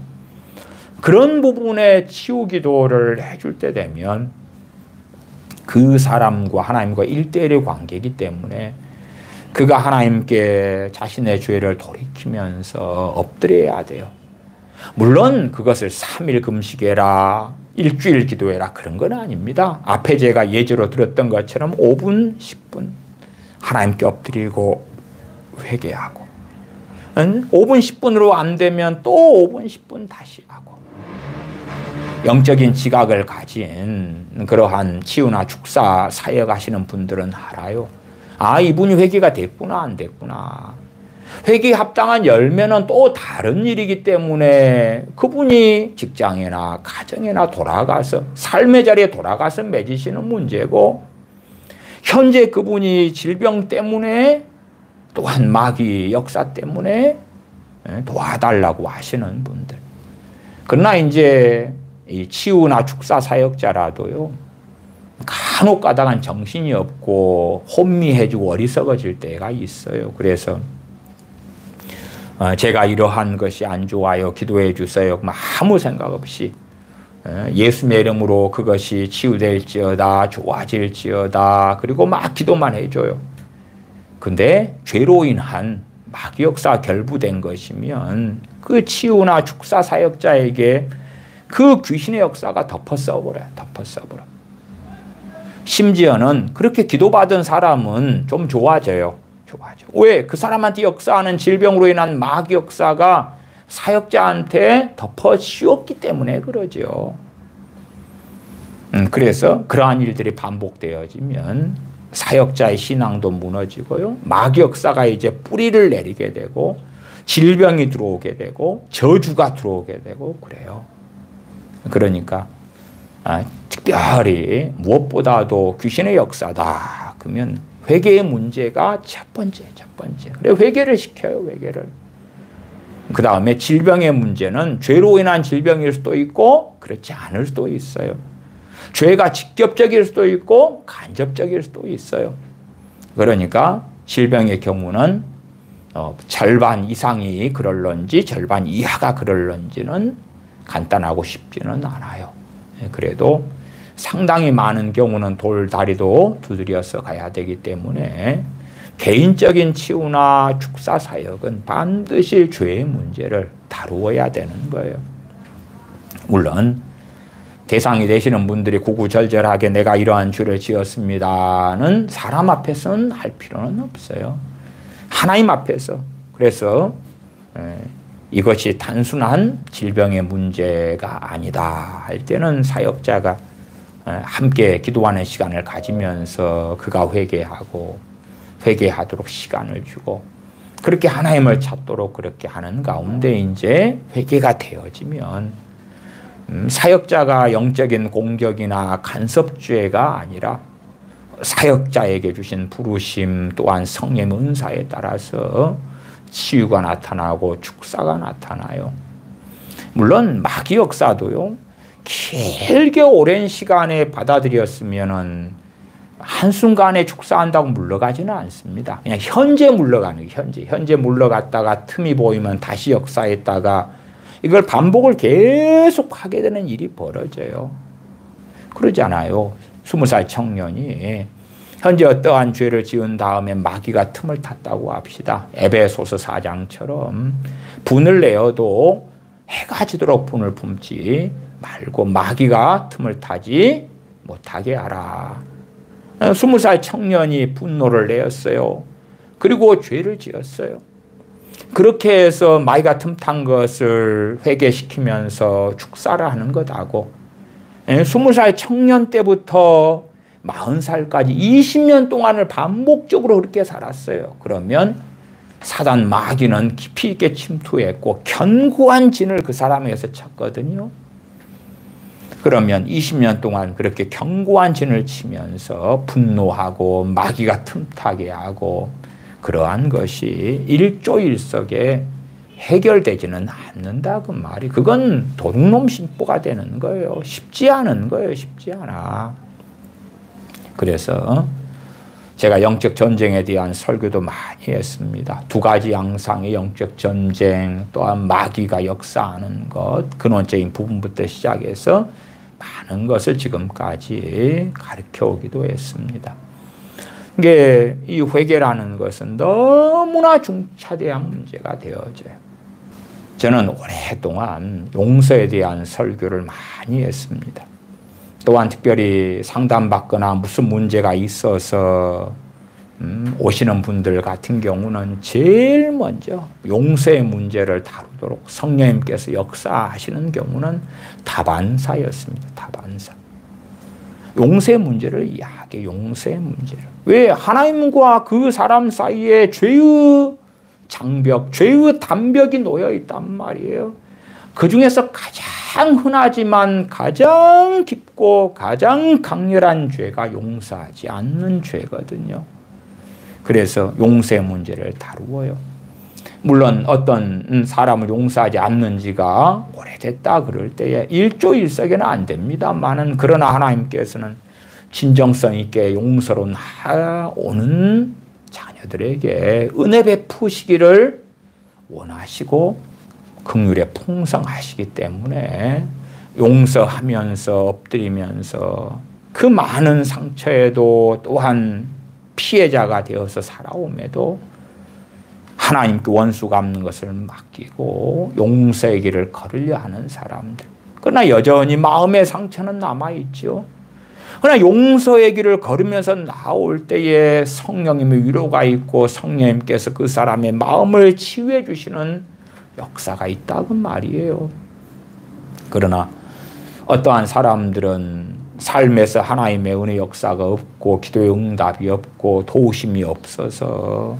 그런 부분에 치유 기도를 해줄 때 되면 그 사람과 하나님과 1대1의 관계이기 때문에 그가 하나님께 자신의 죄를 돌이키면서 엎드려야 돼요. 물론 그것을 3일 금식해라, 일주일 기도해라 그런 건 아닙니다. 앞에 제가 예제로 들었던 것처럼 5분, 10분 하나님께 엎드리고 회개하고, 5분, 10분으로 안 되면 또 5분, 10분 다시 하고. 영적인 지각을 가진 그러한 치유나 축사 사역하시는 분들은 알아요. 아, 이분이 회개가 됐구나 안 됐구나. 회개에 합당한 열매는 또 다른 일이기 때문에 그분이 직장이나 가정이나 돌아가서 삶의 자리에 돌아가서 맺으시는 문제고, 현재 그분이 질병 때문에 또한 마귀 역사 때문에 도와달라고 하시는 분들. 그러나 이제 이 치유나 축사 사역자라도요, 간혹 가다간 정신이 없고 혼미해지고 어리석어질 때가 있어요. 그래서 제가 이러한 것이 안 좋아요, 기도해 주세요, 아무 생각 없이 예수님의 이름으로 그것이 치유될지어다, 좋아질지어다, 그리고 막 기도만 해줘요. 근데 죄로 인한 마귀 역사 결부된 것이면 그 치유나 축사 사역자에게 그 귀신의 역사가 덮어써버려요. 덮어써버려. 심지어는 그렇게 기도받은 사람은 좀 좋아져요. 좋아져. 왜? 그 사람한테 역사하는 질병으로 인한 마귀 역사가 사역자한테 덮어씌웠기 때문에 그러죠. 그래서 그러한 일들이 반복되어지면 사역자의 신앙도 무너지고요, 마귀 역사가 이제 뿌리를 내리게 되고 질병이 들어오게 되고 저주가 들어오게 되고 그래요. 그러니까 특별히 무엇보다도 귀신의 역사다 그러면 회개의 문제가 첫 번째. 그래 회개를 시켜요. 회개를. 그 다음에 질병의 문제는 죄로 인한 질병일 수도 있고 그렇지 않을 수도 있어요. 죄가 직접적일 수도 있고 간접적일 수도 있어요. 그러니까 질병의 경우는 절반 이상이 그럴런지 절반 이하가 그럴런지는 간단하고 쉽지는 않아요. 그래도 상당히 많은 경우는 돌다리도 두드려서 가야 되기 때문에 개인적인 치유나 축사 사역은 반드시 죄의 문제를 다루어야 되는 거예요. 물론 대상이 되시는 분들이 구구절절하게 내가 이러한 죄를 지었습니다는 사람 앞에서는 할 필요는 없어요. 하나님 앞에서. 그래서 이것이 단순한 질병의 문제가 아니다 할 때는 사역자가 함께 기도하는 시간을 가지면서 그가 회개하도록 시간을 주고 그렇게 하나님을 찾도록 그렇게 하는 가운데 이제 회개가 되어지면 사역자가 영적인 공격이나 간섭죄가 아니라 사역자에게 주신 부르심 또한 성령의 은사에 따라서 치유가 나타나고 축사가 나타나요. 물론 마귀 역사도요. 길게 오랜 시간에 받아들였으면은 한순간에 축사한다고 물러가지는 않습니다. 그냥 현재 물러가는 거예요. 현재 물러갔다가 틈이 보이면 다시 역사했다가 이걸 반복을 계속 하게 되는 일이 벌어져요. 그러잖아요. 20살 청년이 현재 어떠한 죄를 지은 다음에 마귀가 틈을 탔다고 합시다. 에베소서 4장처럼 분을 내어도 해가 지도록 분을 품지 말고 마귀가 틈을 타지 못하게 하라. 20살 청년이 분노를 내었어요. 그리고 죄를 지었어요. 그렇게 해서 마귀가 틈탄 것을 회개시키면서 축사를 하는 것하고 20살 청년 때부터 40살까지 20년 동안을 반복적으로 그렇게 살았어요. 그러면 사단 마귀는 깊이 있게 침투했고 견고한 진을 그 사람에게서 쳤거든요. 그러면 20년 동안 그렇게 견고한 진을 치면서 분노하고 마귀가 틈타게 하고 그러한 것이 일조일석에 해결되지는 않는다 그 말이. 그건 도둑놈 신보가 되는 거예요. 쉽지 않은 거예요. 쉽지 않아. 그래서 제가 영적 전쟁에 대한 설교도 많이 했습니다. 두 가지 양상의 영적 전쟁, 또한 마귀가 역사하는 것, 근원적인 부분부터 시작해서 많은 것을 지금까지 가르쳐 오기도 했습니다. 이게 이 회개라는 것은 너무나 중차대한 문제가 되어져요. 저는 오랫동안 용서에 대한 설교를 많이 했습니다. 또한 특별히 상담받거나 무슨 문제가 있어서 오시는 분들 같은 경우는 제일 먼저 용서의 문제를 다루도록 성령님께서 역사하시는 경우는 다반사였습니다. 다반사. 용서의 문제를 이야기해. 용서의 문제를. 왜? 하나님과 그 사람 사이에 죄의 장벽, 죄의 담벽이 놓여 있단 말이에요. 그 중에서 가장 흔하지만 가장 깊고 가장 강렬한 죄가 용서하지 않는 죄거든요. 그래서 용서의 문제를 다루어요. 물론 어떤 사람을 용서하지 않는 지가 오래됐다 그럴 때에 일조일석에는 안 됩니다만은 그러나 하나님께서는 진정성 있게 용서로 나오는 자녀들에게 은혜 베푸시기를 원하시고 긍휼에 풍성하시기 때문에 용서하면서 엎드리면서 그 많은 상처에도 또한 피해자가 되어서 살아옴에도 하나님께 원수 갚는 것을 맡기고 용서의 길을 걸으려 하는 사람들. 그러나 여전히 마음의 상처는 남아있죠. 그러나 용서의 길을 걸으면서 나올 때에 성령님의 위로가 있고 성령님께서 그 사람의 마음을 치유해 주시는 역사가 있다고 말이에요. 그러나 어떠한 사람들은 삶에서 하나님의 은혜 역사가 없고 기도의 응답이 없고 도우심이 없어서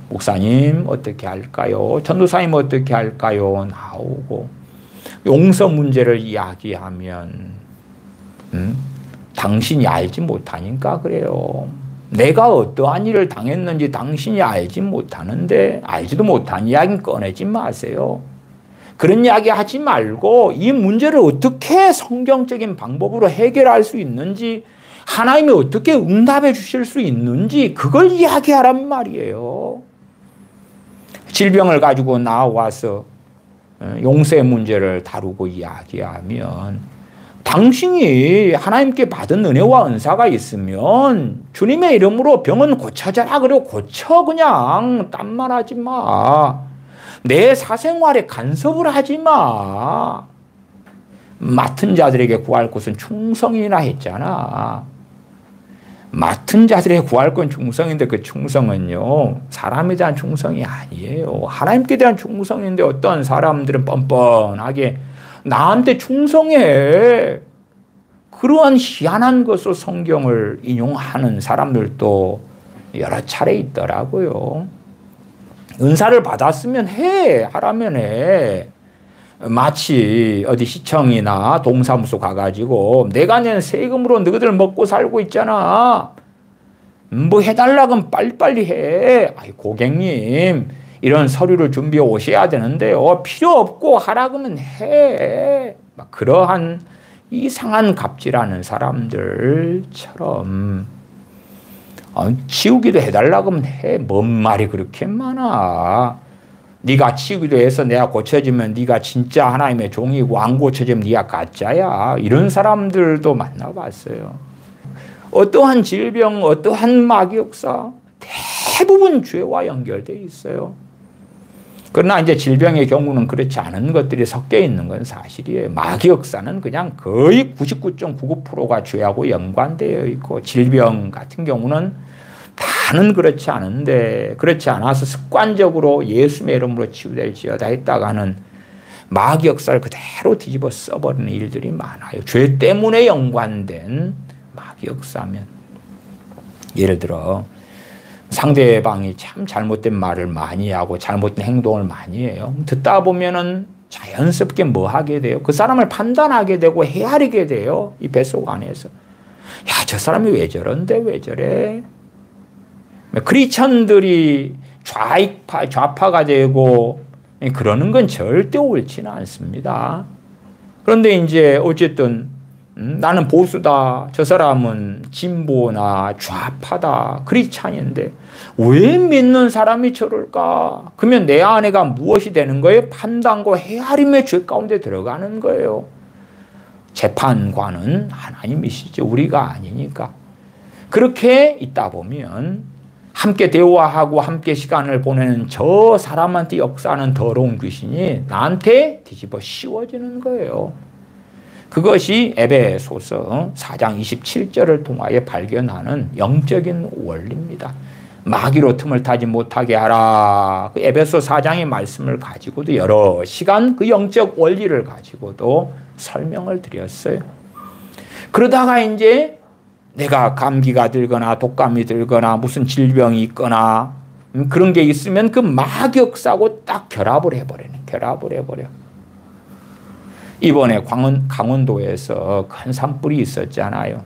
목사님 어떻게 할까요? 전도사님 어떻게 할까요? 나오고 용서 문제를 이야기하면 당신이 알지 못하니까 그래요. 내가 어떠한 일을 당했는지 당신이 알지 못하는데 알지도 못한 이야기는 꺼내지 마세요. 그런 이야기 하지 말고 이 문제를 어떻게 성경적인 방법으로 해결할 수 있는지 하나님이 어떻게 응답해 주실 수 있는지 그걸 이야기하란 말이에요. 질병을 가지고 나와서 용서의 문제를 다루고 이야기하면 당신이 하나님께 받은 은혜와 은사가 있으면 주님의 이름으로 병은 고쳐져라. 그리고 고쳐. 그냥 딴말 하지 마. 내 사생활에 간섭을 하지 마. 맡은 자들에게 구할 것은 충성이나 했잖아. 맡은 자들에게 구할 건 충성인데 그 충성은요, 사람에 대한 충성이 아니에요. 하나님께 대한 충성인데 어떤 사람들은 뻔뻔하게 나한테 충성해. 그러한 희한한 것으로 성경을 인용하는 사람들도 여러 차례 있더라고요. 은사를 받았으면 해. 하라면 해. 마치 어디 시청이나 동사무소 가가지고 내가 낸 세금으로 너희들 먹고 살고 있잖아. 뭐 해달라 그러면 빨리빨리 해. 아이, 고객님 이런 서류를 준비해 오셔야 되는데요. 필요 없고 하라 그러면 해. 막 그러한 이상한 갑질하는 사람들처럼 치우기도 해달라 그러면 해. 뭔 말이 그렇게 많아. 네가 치우기도 해서 내가 고쳐지면 네가 진짜 하나님의 종이고 안 고쳐지면 네가 가짜야. 이런 사람들도 만나봤어요. 어떠한 질병, 어떠한 마귀 역사 대부분 죄와 연결되어 있어요. 그러나 이제 질병의 경우는 그렇지 않은 것들이 섞여 있는 건 사실이에요. 마귀 역사는 그냥 거의 99.99%가 죄하고 연관되어 있고, 질병 같은 경우는 다는 그렇지 않은데, 그렇지 않아서 습관적으로 예수의 이름으로 치유될지어다 했다가는 마귀 역사를 그대로 뒤집어 써버리는 일들이 많아요. 죄 때문에 연관된 마귀 역사면. 예를 들어 상대방이 참 잘못된 말을 많이 하고 잘못된 행동을 많이 해요. 듣다 보면은 자연스럽게 뭐 하게 돼요? 그 사람을 판단하게 되고 헤아리게 돼요. 이 뱃속 안에서. 야, 저 사람이 왜 저런데 왜 저래? 크리스천들이 좌파가 되고 그러는 건 절대 옳지는 않습니다. 그런데 이제 어쨌든 나는 보수다, 저 사람은 진보나 좌파다, 크리스찬인데 왜 믿는 사람이 저럴까? 그러면 내 안에가 무엇이 되는 거예요? 판단과 헤아림의 죄 가운데 들어가는 거예요. 재판관은 하나님이시죠. 우리가 아니니까. 그렇게 있다 보면 함께 대화하고 함께 시간을 보내는 저 사람한테 역사하는 더러운 귀신이 나한테 뒤집어 씌워지는 거예요. 그것이 에베소서 4장 27절을 통하여 발견하는 영적인 원리입니다. 마귀로 틈을 타지 못하게 하라. 그 에베소 4장의 말씀을 가지고도 여러 시간 그 영적 원리를 가지고도 설명을 드렸어요. 그러다가 이제 내가 감기가 들거나 독감이 들거나 무슨 질병이 있거나 그런 게 있으면 그 마귀 역사하고 딱 결합을 해버려. 이번에 강원도에서 큰 산불이 있었잖아요.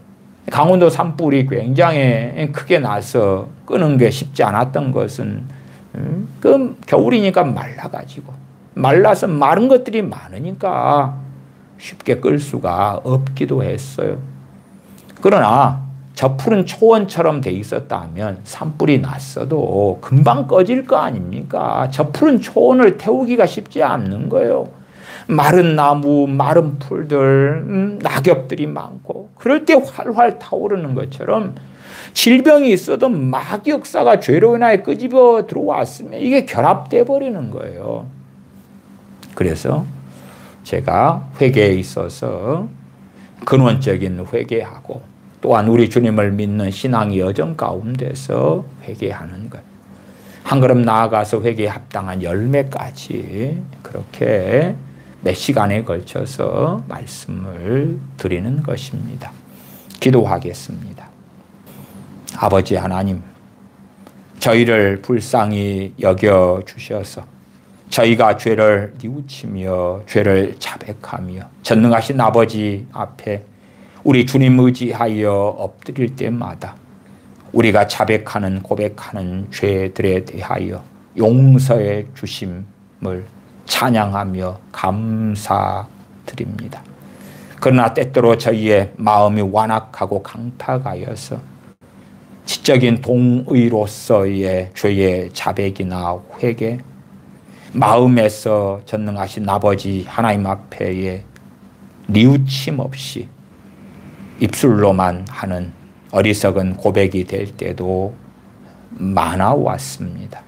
강원도 산불이 굉장히 크게 나서 끄는 게 쉽지 않았던 것은 그 겨울이니까 말라서 마른 것들이 많으니까 쉽게 끌 수가 없기도 했어요. 그러나 저 푸른 초원처럼 돼 있었다면 산불이 났어도 금방 꺼질 거 아닙니까? 저 푸른 초원을 태우기가 쉽지 않는 거예요. 마른 나무, 마른 풀들, 낙엽들이 많고 그럴 때 활활 타오르는 것처럼 질병이 있어도 마귀 역사가 죄로 인하여 끄집어 들어왔으면 이게 결합돼 버리는 거예요. 그래서 제가 회개에 있어서 근원적인 회개하고 또한 우리 주님을 믿는 신앙의 여정 가운데서 회개하는 것. 한 걸음 나아가서 회개에 합당한 열매까지 그렇게 몇 시간에 걸쳐서 말씀을 드리는 것입니다. 기도하겠습니다. 아버지 하나님, 저희를 불쌍히 여겨 주셔서 저희가 죄를 뉘우치며 죄를 자백하며 전능하신 아버지 앞에 우리 주님 의지하여 엎드릴 때마다 우리가 자백하는 고백하는 죄들에 대하여 용서해 주심을 찬양하며 감사드립니다. 그러나 때때로 저희의 마음이 완악하고 강팍하여서 지적인 동의로서의 죄의 자백이나 회개, 마음에서 전능하신 아버지 하나님 앞에 뉘우침 없이 입술로만 하는 어리석은 고백이 될 때도 많아 왔습니다.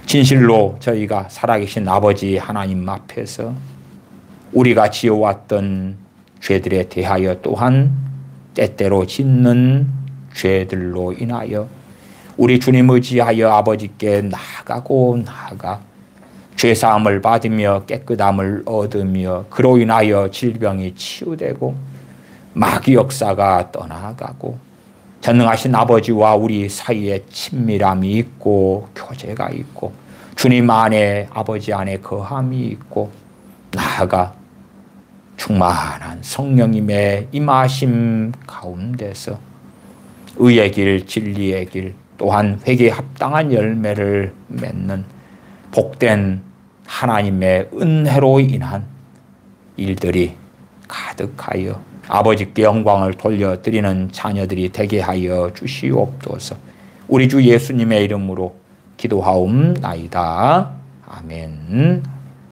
진실로 저희가 살아계신 아버지 하나님 앞에서 우리가 지어왔던 죄들에 대하여 또한 때때로 짓는 죄들로 인하여 우리 주님 의지하여 아버지께 나아가 죄사함을 받으며 깨끗함을 얻으며 그로 인하여 질병이 치유되고 마귀 역사가 떠나가고 전능하신 아버지와 우리 사이에 친밀함이 있고 교제가 있고 주님 안에 아버지 안에 거함이 있고 나아가 충만한 성령님의 임하심 가운데서 의의 길 진리의 길 또한 회개에 합당한 열매를 맺는 복된 하나님의 은혜로 인한 일들이 가득하여 아버지께 영광을 돌려드리는 자녀들이 되게 하여 주시옵소서. 우리 주 예수님의 이름으로 기도하옵나이다. 아멘.